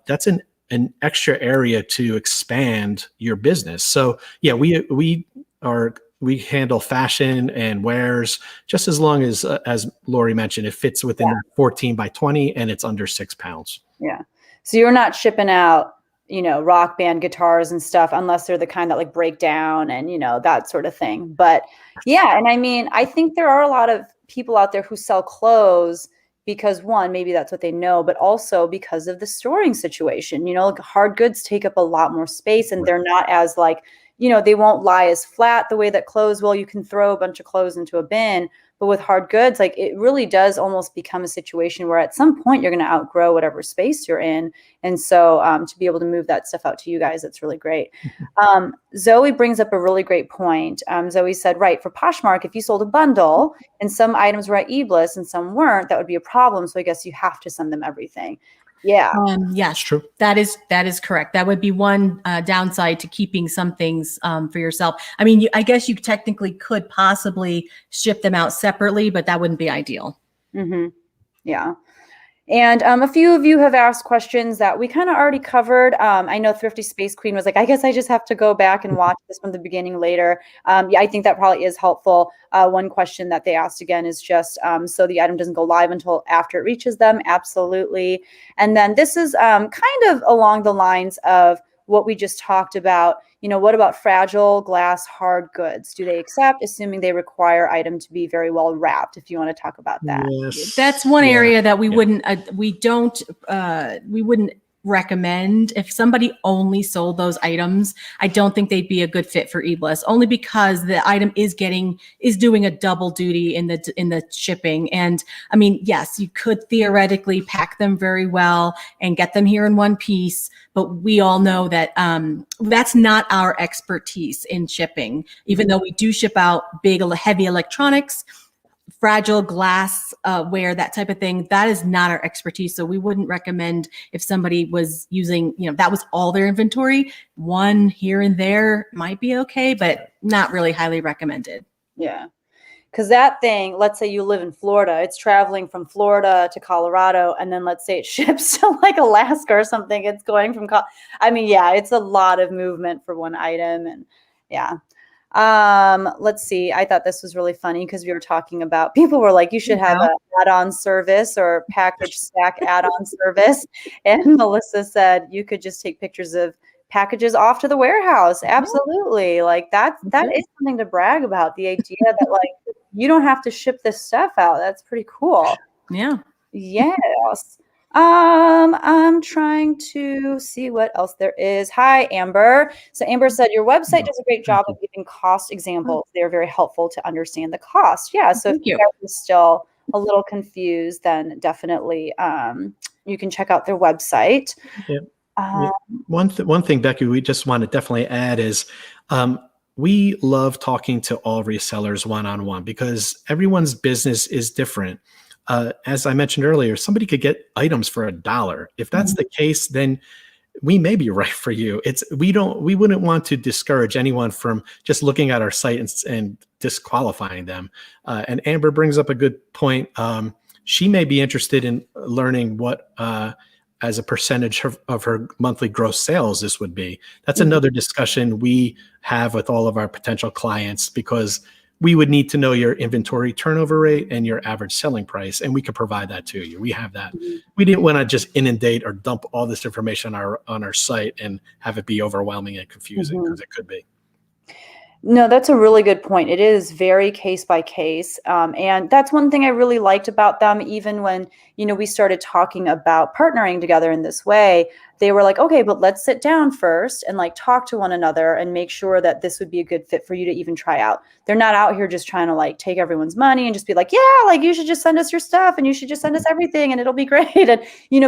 that's an an extra area to expand your business. So yeah, we handle fashion and wares just as long as Lori mentioned, it fits within that 14 by 20 and it's under 6 pounds. Yeah. So you're not shipping out, rock band guitars and stuff unless they're the kind that like break down and, that sort of thing. But yeah. And I mean, I think there are a lot of people out there who sell clothes because one, maybe that's what they know, but also because of the storing situation, like hard goods take up a lot more space and they're not as like, they won't lie as flat the way that clothes will. You can throw a bunch of clothes into a bin, but with hard goods, like it really does almost become a situation where at some point you're going to outgrow whatever space you're in. And so to be able to move that stuff out to you guys, that's really great. Zoe brings up a really great point. Zoe said, right, for Poshmark, if you sold a bundle and some items were at eBliss and some weren't, that would be a problem. So I guess you have to send them everything. Yeah. Yes, true. That is correct. That would be one downside to keeping some things for yourself. I mean, I guess you technically could possibly ship them out separately, but that wouldn't be ideal. Mm-hmm. Yeah. And a few of you have asked questions that we kind of already covered. I know Thrifty Space Queen was like, I guess I just have to go back and watch this from the beginning later. Yeah, I think that probably is helpful. One question that they asked again is just, so the item doesn't go live until after it reaches them. Absolutely. And then this is kind of along the lines of what we just talked about. What about fragile glass hard goods? Do they accept, assuming they require item to be very well wrapped? If you want to talk about that. Yes. That's one area that we wouldn't recommend. If somebody only sold those items, I don't think they'd be a good fit for eBliss, only because the item is doing a double duty in the shipping. And I mean, yes, you could theoretically pack them very well and get them here in one piece, but we all know that that's not our expertise in shipping. Even though we do ship out big, heavy electronics, fragile glass ware, that type of thing, that is not our expertise. So we wouldn't recommend if somebody was using, that was all their inventory. One here and there might be okay, but not really highly recommended. Yeah. Because that thing, let's say you live in Florida, it's traveling from Florida to Colorado, and then let's say it ships to like Alaska or something. It's going from, it's a lot of movement for one item. And yeah. Let's see. I thought this was really funny because we were talking about, people were like, you should have an add-on service or package stack add-on service. And Melissa said, you could just take pictures of packages off to the warehouse. Absolutely. Like that is something to brag about. The idea that like, you don't have to ship this stuff out. That's pretty cool. Yeah. Yes. I'm trying to see what else there is. Hi, Amber. So Amber said, your website does a great job of giving cost examples. They're very helpful to understand the cost. Yeah. So if you guys are still a little confused, then definitely you can check out their website. Yeah. One thing, Becky, we just want to definitely add is we love talking to all resellers one-on-one because everyone's business is different. As I mentioned earlier, somebody could get items for $1. If that's the case, then we may be right for you. We wouldn't want to discourage anyone from just looking at our site and disqualifying them. And Amber brings up a good point. She may be interested in learning what, as a percentage of her monthly gross sales, this would be. That's another discussion we have with all of our potential clients, because we would need to know your inventory turnover rate and your average selling price, and we could provide that to you. We have that. We didn't want to just inundate or dump all this information on our site and have it be overwhelming and confusing, because it could be. No, that's a really good point. It is very case by case. And that's one thing I really liked about them. Even when, we started talking about partnering together in this way, they were like, okay, but let's sit down first and like talk to one another and make sure that this would be a good fit for you to even try out. They're not out here just trying to like take everyone's money and just be like, yeah, like you should just send us your stuff and you should just send us everything and it'll be great. And,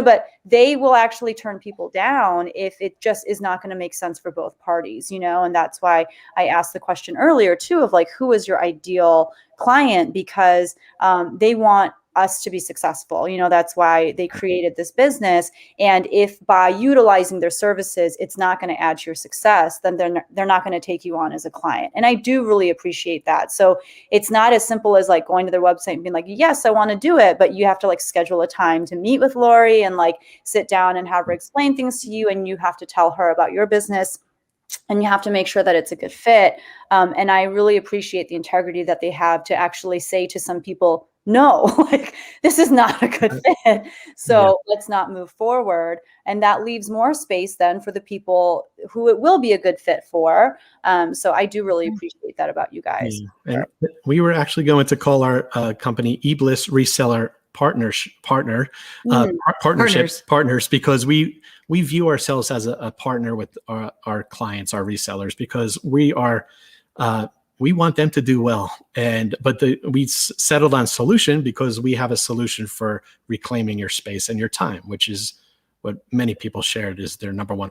but they will actually turn people down if it just is not going to make sense for both parties, and that's why I asked the question earlier too of like, who is your ideal client? Because they want us to be successful. That's why they created this business. And if by utilizing their services, it's not going to add to your success, then they're not going to take you on as a client. And I do really appreciate that. So it's not as simple as like going to their website and being like, yes, I want to do it. But you have to like schedule a time to meet with Lori and like sit down and have her explain things to you. And you have to tell her about your business. And you have to make sure that it's a good fit. And I really appreciate the integrity that they have to actually say to some people, no, like this is not a good fit. So let's not move forward. And that leaves more space then for the people who it will be a good fit for. So I do really appreciate that about you guys. Yeah. And we were actually going to call our company eBliss Reseller Partners, because we view ourselves as a partner with our clients, our resellers, because we want them to do well. But we settled on solution because we have a solution for reclaiming your space and your time, which is what many people shared is their number one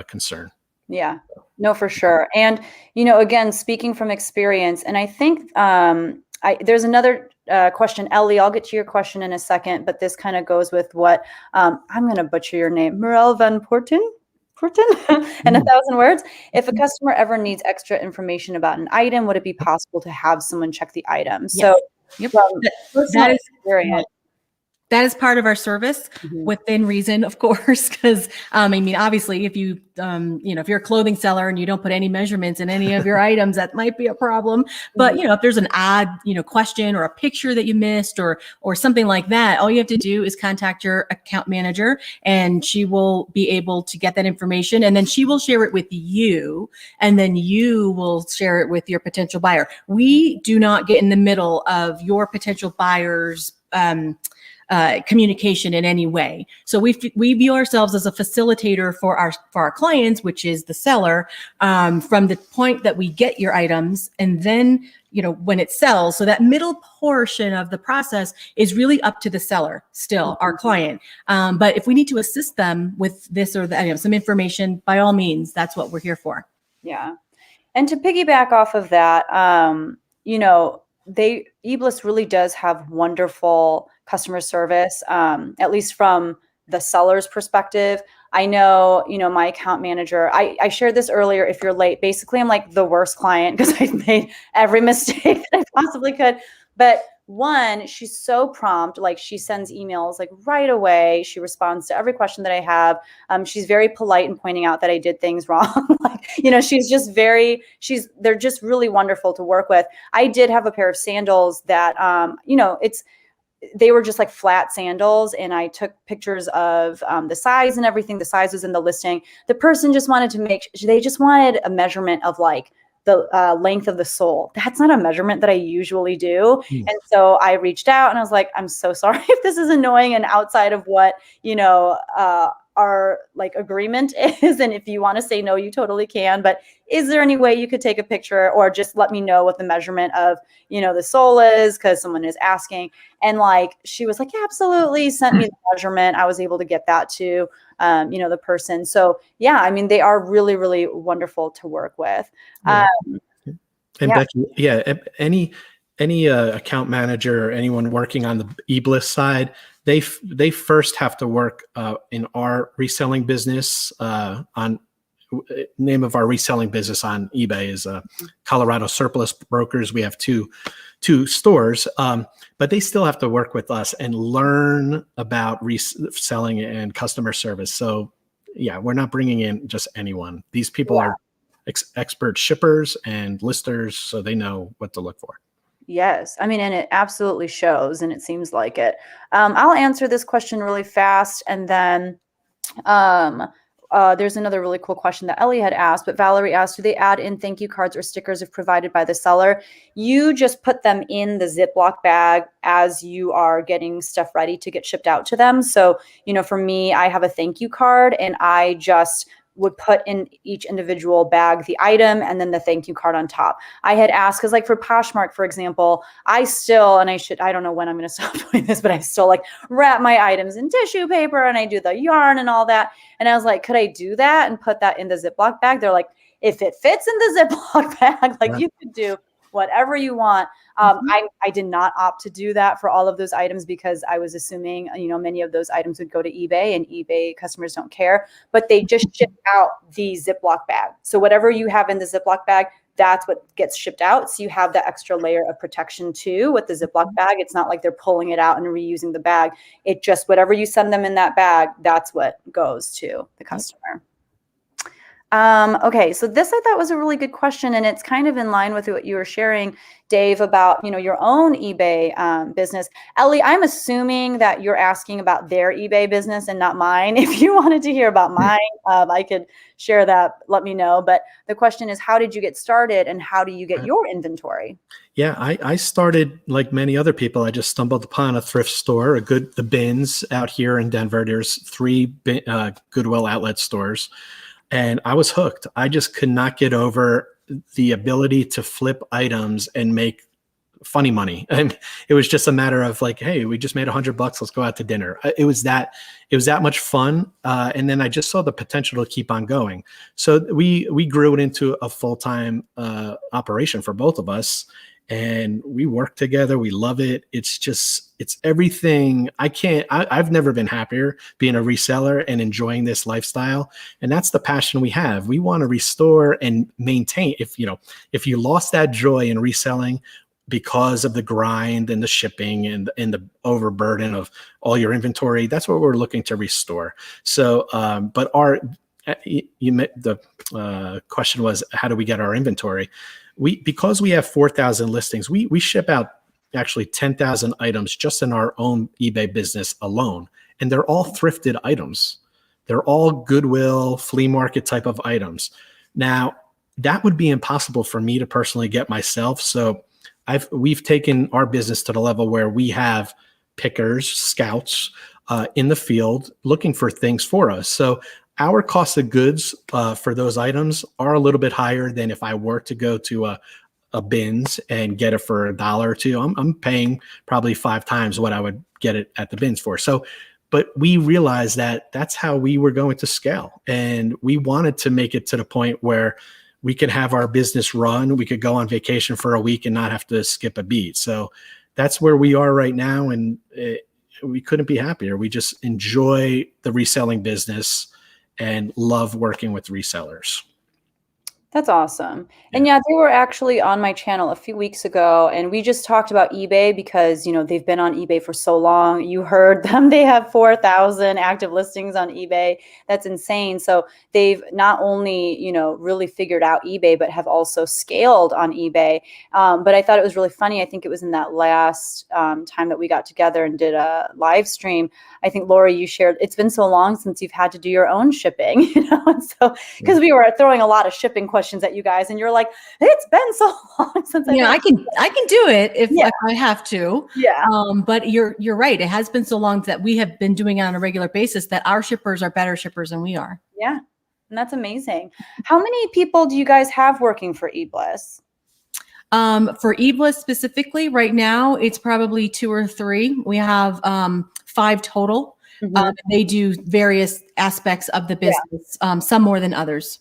concern. Yeah, no, for sure. And, again, speaking from experience, and I think there's another question, Ellie, I'll get to your question in a second, but this kind of goes with what I'm going to butcher your name, Morel Van Porten in 1,000 words. If a customer ever needs extra information about an item, would it be possible to have someone check the item? Yes. So that is part of our service within reason, of course, because obviously if you, if you're a clothing seller and you don't put any measurements in any of your items, that might be a problem. But, if there's an odd, question or a picture that you missed or something like that, all you have to do is contact your account manager and she will be able to get that information, and then she will share it with you, and then you will share it with your potential buyer. We do not get in the middle of your potential buyer's communication in any way. So we view ourselves as a facilitator for our clients, which is the seller, from the point that we get your items and then, when it sells. So that middle portion of the process is really up to the seller, still our client. But if we need to assist them with this or that, some information, by all means, that's what we're here for. Yeah. And to piggyback off of that, eBliss really does have wonderful customer service, at least from the seller's perspective. I know, my account manager, I shared this earlier, if you're late, basically I'm like the worst client because I've made every mistake that I possibly could. But one, she's so prompt, like she sends emails like right away. She responds to every question that I have. She's very polite in pointing out that I did things wrong. They're just really wonderful to work with. I did have a pair of sandals that, they were just like flat sandals, and I took pictures of the size and everything. The size was in the listing. The person just wanted they just wanted a measurement of like the length of the sole. That's not a measurement that I usually do. And so I reached out and I was like, I'm so sorry if this is annoying and outside of what, our like agreement is. And if you want to say no, you totally can. But is there any way you could take a picture or just let me know what the measurement of, the sole is? Because someone is asking. And like, she was like, absolutely, sent me the measurement. I was able to get that to, the person. So yeah, they are really, really wonderful to work with. Becky, any account manager or anyone working on the eBliss side, they first have to work in our reselling business. On name of our reselling business on eBay is Colorado Surplus Brokers. We have two stores, but they still have to work with us and learn about reselling and customer service. So yeah, we're not bringing in just anyone. These people are expert shippers and listers, so they know what to look for. Yes. And it absolutely shows, and it seems like it. I'll answer this question really fast. And then there's another really cool question that Ellie had asked, but Valerie asked, do they add in thank you cards or stickers if provided by the seller? You just put them in the Ziploc bag as you are getting stuff ready to get shipped out to them. So, for me, I have a thank you card, and I just would put in each individual bag the item and then the thank you card on top. I had asked, because like for Poshmark, for example, I don't know when I'm going to stop doing this, but I still like wrap my items in tissue paper and I do the yarn and all that. And I was like, could I do that and put that in the Ziploc bag? They're like, if it fits in the Ziploc bag, like you could do whatever you want. I did not opt to do that for all of those items because I was assuming, many of those items would go to eBay, and eBay customers don't care, but they just ship out the Ziploc bag. So whatever you have in the Ziploc bag, that's what gets shipped out. So you have that extra layer of protection too with the Ziploc bag. It's not like they're pulling it out and reusing the bag. It just, whatever you send them in that bag, that's what goes to the customer. Okay, so this I thought was a really good question, and it's kind of in line with what you were sharing, Dave, about your own eBay business. Ellie, I'm assuming that you're asking about their eBay business and not mine. If you wanted to hear about mine, I could share that. Let me know. But the question is, how did you get started, and how do you get your inventory? Yeah, I started like many other people. I just stumbled upon a thrift store, the Bins out here in Denver. There's 3 Goodwill outlet stores. And I was hooked. I just could not get over the ability to flip items and make funny money. And it was just a matter of like, hey, we just made $100. Let's go out to dinner. It was that much fun. And then I just saw the potential to keep on going. So we grew it into a full-time operation for both of us. And we work together. We love it. It's everything. I've never been happier being a reseller and enjoying this lifestyle. And that's the passion we have. We want to restore and maintain. If you lost that joy in reselling because of the grind and the shipping and the overburden of all your inventory, that's what we're looking to restore. So, but the question was, how do we get our inventory? Because we have 4,000 listings, we ship out actually 10,000 items just in our own eBay business alone. And they're all thrifted items. They're all Goodwill, flea market type of items. Now, that would be impossible for me to personally get myself. So we've taken our business to the level where we have pickers, scouts in the field looking for things for us. So our cost of goods for those items are a little bit higher than if I were to go to a Bins and get it for $1 or $2. I'm paying probably 5 times what I would get it at the Bins for. So, but we realized that that's how we were going to scale. And we wanted to make it to the point where we could have our business run. We could go on vacation for a week and not have to skip a beat. So that's where we are right now. And we couldn't be happier. We just enjoy the reselling business and love working with resellers. That's awesome. And yeah, they were actually on my channel a few weeks ago, and we just talked about eBay because, they've been on eBay for so long. You heard them. They have 4,000 active listings on eBay. That's insane. So they've not only, really figured out eBay, but have also scaled on eBay. But I thought it was really funny. I think it was in that last time that we got together and did a live stream. I think, Lori, you shared, it's been so long since you've had to do your own shipping, And so, because we were throwing a lot of shipping questions at you guys, and you're like, it's been so long since I can do it if I have to. Yeah. But you're right. It has been so long that we have been doing it on a regular basis that our shippers are better shippers than we are. Yeah. And that's amazing. How many people do you guys have working for eBliss? For eBliss specifically, right now, it's probably 2 or 3. We have 5 total. Mm-hmm. They do various aspects of the business, some more than others.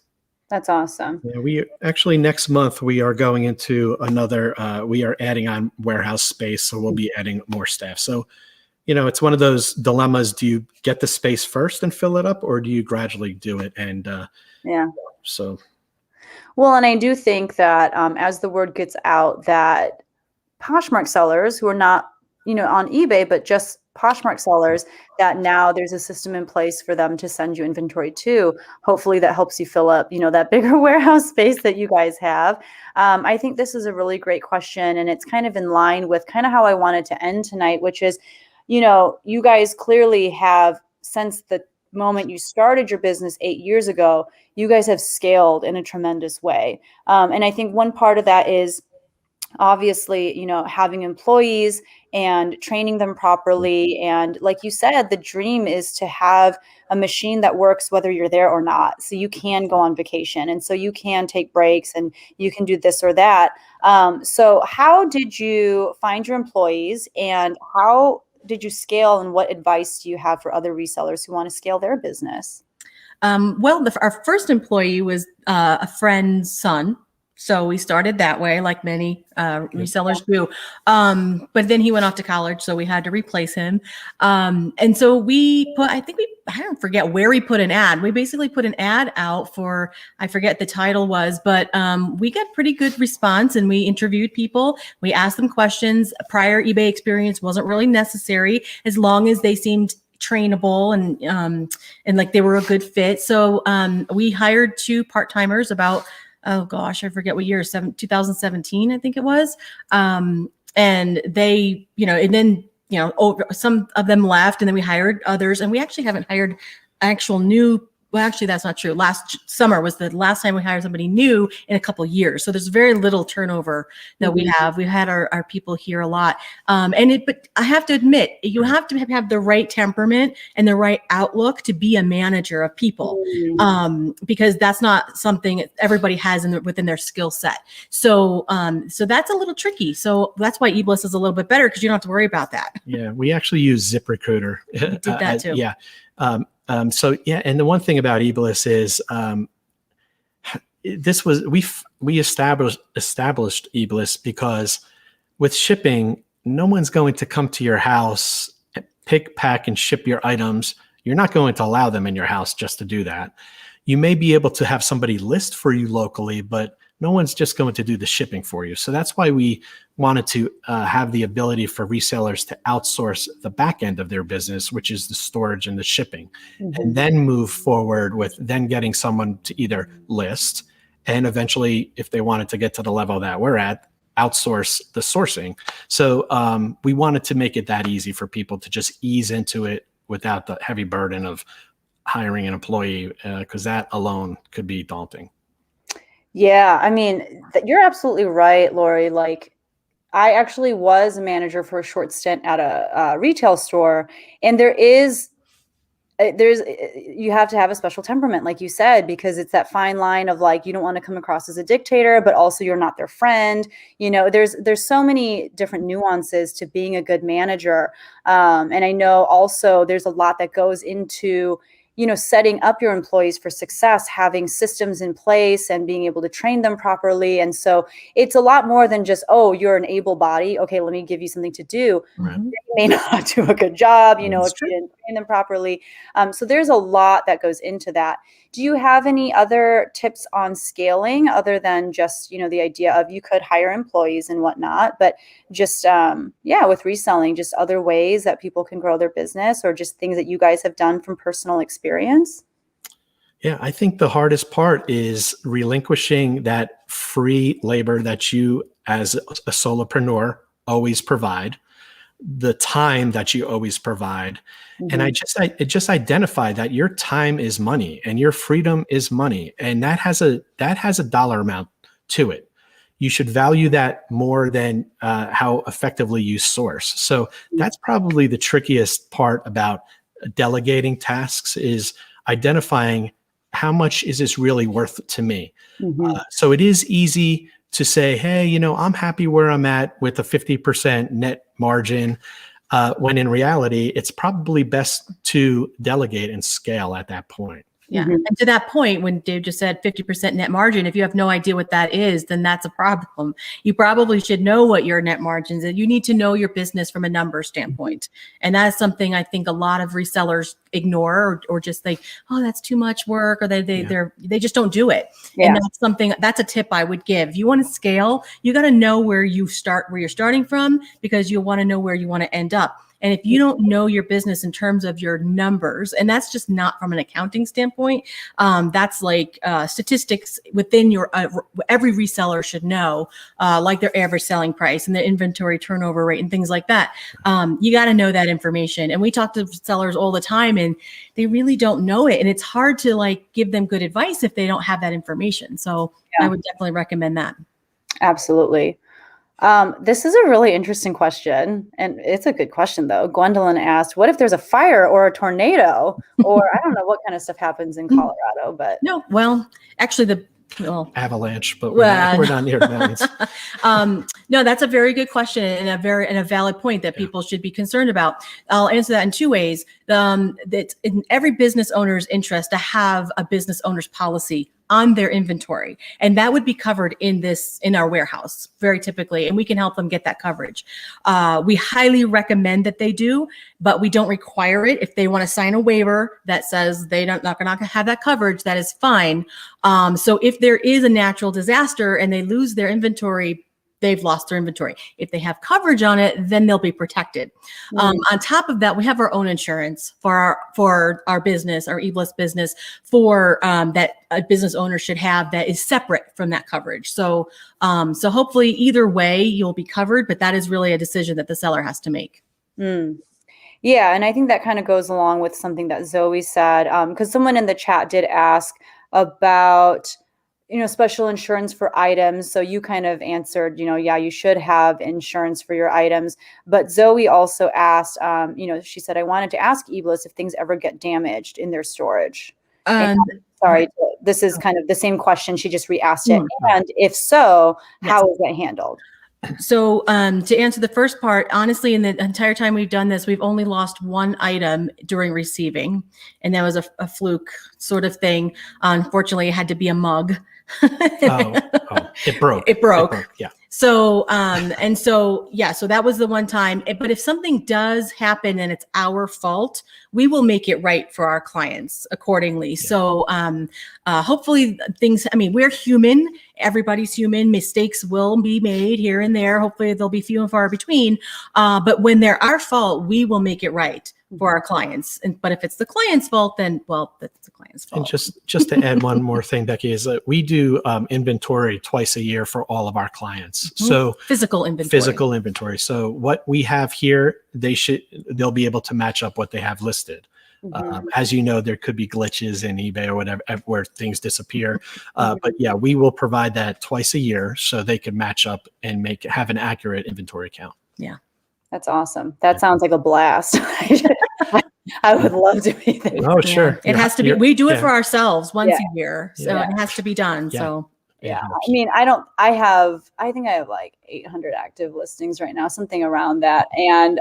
That's awesome. Yeah, we actually next month we are going into another. We are adding on warehouse space, so we'll be adding more staff. So, it's one of those dilemmas: do you get the space first and fill it up, or do you gradually do it? And so. Well, and I do think that as the word gets out that Poshmark sellers who are not, on eBay, but just Poshmark sellers, that now there's a system in place for them to send you inventory too. Hopefully that helps you fill up, that bigger warehouse space that you guys have. I think this is a really great question, and it's kind of in line with kind of how I wanted to end tonight, which is, you guys clearly have, since the moment you started your business 8 years ago, you guys have scaled in a tremendous way. And I think one part of that is obviously, having employees and training them properly. And like you said, the dream is to have a machine that works whether you're there or not. So you can go on vacation, and so you can take breaks, and you can do this or that. So how did you find your employees, and how did you scale, and what advice do you have for other resellers who want to scale their business? Well, our first employee was a friend's son. So we started that way, like many resellers do. But then he went off to college, so we had to replace him. And so we put, I don't forget where we put an ad. We basically put an ad out for, I forget the title was, but we got pretty good response, and we interviewed people. We asked them questions. Prior eBay experience wasn't really necessary as long as they seemed trainable and like they were a good fit. So we hired 2 part-timers about, oh gosh, I forget what year, 2017, I think it was. And they, and then, some of them left, and then we hired others, and we actually haven't hired actual new. Well, actually, that's not true. Last summer was the last time we hired somebody new in a couple of years. So there's very little turnover that we have. We've had our people here a lot. But I have to admit, you have to have the right temperament and the right outlook to be a manager of people, because that's not something everybody has within their skill set. So that's a little tricky. So that's why eBliss is a little bit better, because you don't have to worry about that. Yeah, we actually use ZipRecruiter. We did that too. Yeah. And the one thing about eBliss is we established eBliss because with shipping, no one's going to come to your house, pick, pack, and ship your items. You're not going to allow them in your house just to do that. You may be able to have somebody list for you locally, but no one's just going to do the shipping for you. So that's why we wanted to have the ability for resellers to outsource the back end of their business, which is the storage and the shipping, and then move forward with then getting someone to either list, and eventually, if they wanted to get to the level that we're at, outsource the sourcing. So we wanted to make it that easy for people to just ease into it without the heavy burden of hiring an employee, because that alone could be daunting. Yeah, I mean, you're absolutely right, Lori. Like, I actually was a manager for a short stint at a retail store, and you have to have a special temperament, like you said, because it's that fine line of like, you don't want to come across as a dictator, but also you're not their friend. There's so many different nuances to being a good manager. And I know also there's a lot that goes into setting up your employees for success, having systems in place and being able to train them properly. And so it's a lot more than just, oh, you're an able body. Okay, let me give you something to do. Right. They may not do a good job, if That's you didn't train them properly. So there's a lot that goes into that. Do you have any other tips on scaling other than just, the idea of you could hire employees and whatnot, but just, with reselling, just other ways that people can grow their business, or just things that you guys have done from personal experience? Yeah, I think the hardest part is relinquishing that free labor that you as a solopreneur always provide, the time that you always provide. And I just identify that your time is money and your freedom is money. And that has a dollar amount to it. You should value that more than how effectively you source. So that's probably the trickiest part about delegating tasks, is identifying how much is this really worth to me. So it is easy to say, hey, I'm happy where I'm at with a 50% net margin, when in reality, it's probably best to delegate and scale at that point. Yeah. And to that point, when Dave just said 50% net margin, if you have no idea what that is, then that's a problem. You probably should know what your net margins are. You need to know your business from a number standpoint. And that is something I think a lot of resellers ignore, or just think, oh, that's too much work, or they just don't do it. Yeah. And that's a tip I would give. If you want to scale, you got to know where you're starting from, because you'll want to know where you want to end up. And if you don't know your business in terms of your numbers, and that's just not from an accounting standpoint, that's like statistics within your, every reseller should know, like their average selling price and the inventory turnover rate and things like that. You got to know that information. And we talk to sellers all the time, and they really don't know it. And it's hard to give them good advice if they don't have that information. So I would definitely recommend that. Absolutely. This is a really interesting question, and it's a good question though. Gwendolyn asked, what if there's a fire or a tornado, or I don't know what kind of stuff happens in Colorado, but no, well, actually avalanche, but we're not near the mountains. No, that's a very good question, and a valid point that people should be concerned about. I'll answer that in 2 ways. That's in every business owner's interest to have a business owner's policy on their inventory. And that would be covered in our warehouse very typically. And we can help them get that coverage. We highly recommend that they do, but we don't require it. If they want to sign a waiver that says they're not going to have that coverage, that is fine. So if there is a natural disaster and they lose their inventory, they've lost their inventory. If they have coverage on it, then they'll be protected. On top of that, we have our own insurance for our business, our eBliss business, for that a business owner should have that is separate from that coverage. So hopefully either way you'll be covered, but that is really a decision that the seller has to make. Yeah, and I think that kind of goes along with something that Zoe said, because someone in the chat did ask about special insurance for items. So you kind of answered, yeah, you should have insurance for your items. But Zoe also asked, she said, I wanted to ask eBliss if things ever get damaged in their storage. Sorry, this is kind of the same question. She just re-asked it. And if so, how is that handled? So to answer the first part, honestly, in the entire time we've done this, we've only lost one item during receiving. And that was a fluke sort of thing. Unfortunately, it had to be a mug. It broke. It broke. Yeah. So, so that was the one time. But if something does happen and it's our fault, we will make it right for our clients accordingly. Yeah. So, hopefully we're human. Everybody's human. Mistakes will be made here and there. Hopefully they'll be few and far between. But when they're our fault, we will make it right for our clients. But if it's the client's fault, then, well, that's the client's fault. And just to add one more thing, Becky, is that we do inventory twice a year for all of our clients. So physical inventory. So what we have here, they'll be able to match up what they have listed. As you know, there could be glitches in eBay or whatever where things disappear. But yeah, we will provide that twice a year so they can match up and have an accurate inventory count. Yeah. That's awesome. That sounds like a blast. I would love to be there. Oh, sure. It has to be. We do it for ourselves once a year. So it has to be done. Yeah. So yeah. I mean, I think I have like 800 active listings right now, something around that. And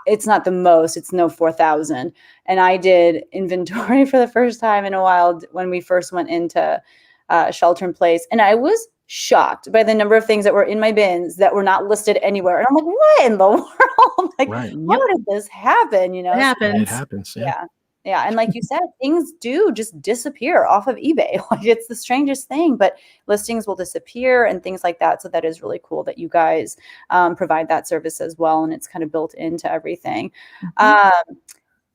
it's not the most, it's no 4,000. And I did inventory for the first time in a while when we first went into shelter in place. And I was shocked by the number of things that were in my bins that were not listed anywhere. And I'm like, what in the world? Like, how did this happen? It happens. It happens. Yeah. Yeah. And like you said, things do just disappear off of eBay. Like it's the strangest thing, but listings will disappear and things like that. So that is really cool that you guys provide that service as well. And it's kind of built into everything.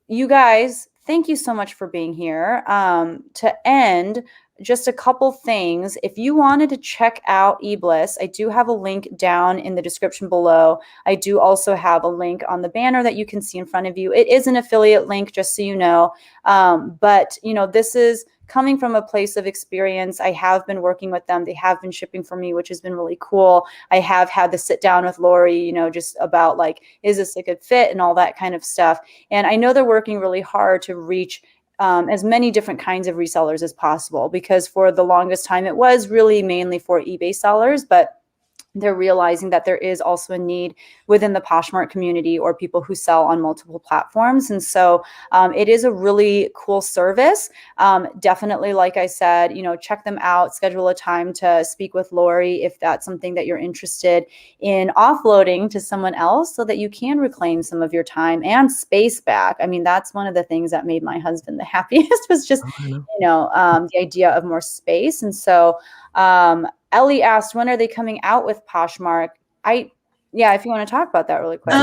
You guys, thank you so much for being here. To end, just a couple things. If you wanted to check out eBliss, I do have a link down in the description below. I do also have a link on the banner that you can see in front of you. It is an affiliate link, just so you know. But this is coming from a place of experience. I have been working with them. They have been shipping for me, which has been really cool. I have had the sit down with Lori, just about like, is this a good fit and all that kind of stuff. And I know they're working really hard to reach as many different kinds of resellers as possible, because for the longest time it was really mainly for eBay sellers, but they're realizing that there is also a need within the Poshmark community or people who sell on multiple platforms. And so it is a really cool service. Definitely, like I said, check them out, schedule a time to speak with Lori if that's something that you're interested in offloading to someone else so that you can reclaim some of your time and space back. I mean, that's one of the things that made my husband the happiest was just, the idea of more space. And so Ellie asked, when are they coming out with Poshmark? If you want to talk about that really quick.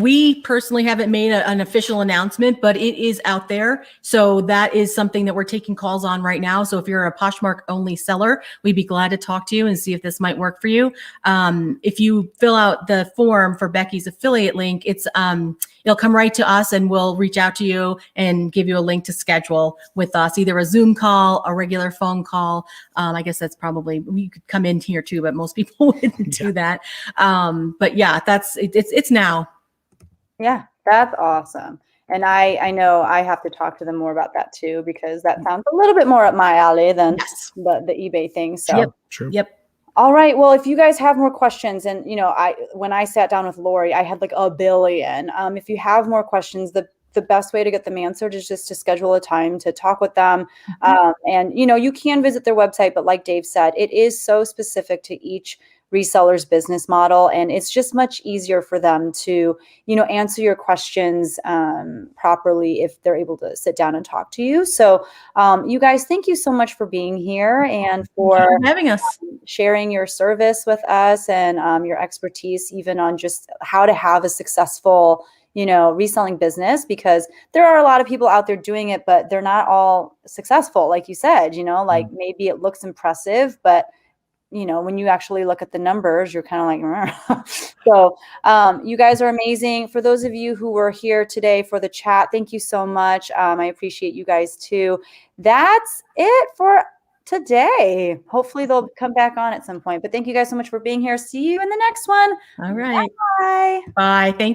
We personally haven't made an official announcement, but it is out there. So that is something that we're taking calls on right now. So if you're a Poshmark only seller, we'd be glad to talk to you and see if this might work for you. If you fill out the form for Becky's affiliate link, it'll come right to us and we'll reach out to you and give you a link to schedule with us, either a Zoom call, a regular phone call. I guess that's probably, you could come in here too, but most people wouldn't do that. But yeah, it's now. Yeah, that's awesome. And I know I have to talk to them more about that too, because that sounds a little bit more up my alley than the eBay thing. So yep. True. Yep. All right. Well, if you guys have more questions, and when I sat down with Lori, I had like a billion. If you have more questions, the the best way to get them answered is just to schedule a time to talk with them. And, you know, you can visit their website, but like Dave said, it is so specific to each reseller's business model. And it's just much easier for them to, you know, answer your questions properly if they're able to sit down and talk to you. So you guys, thank you so much for being here and for having us, sharing your service with us and your expertise, even on just how to have a successful, you know, reselling business, because there are a lot of people out there doing it, but they're not all successful. Like you said, you know, like maybe it looks impressive, but you know, when you actually look at the numbers, you're kind of like, so you guys are amazing. For those of you who were here today for the chat, thank you so much. I appreciate you guys too. That's it for today. Hopefully they'll come back on at some point, but thank you guys so much for being here. See you in the next one. All right. Bye. Bye. Thank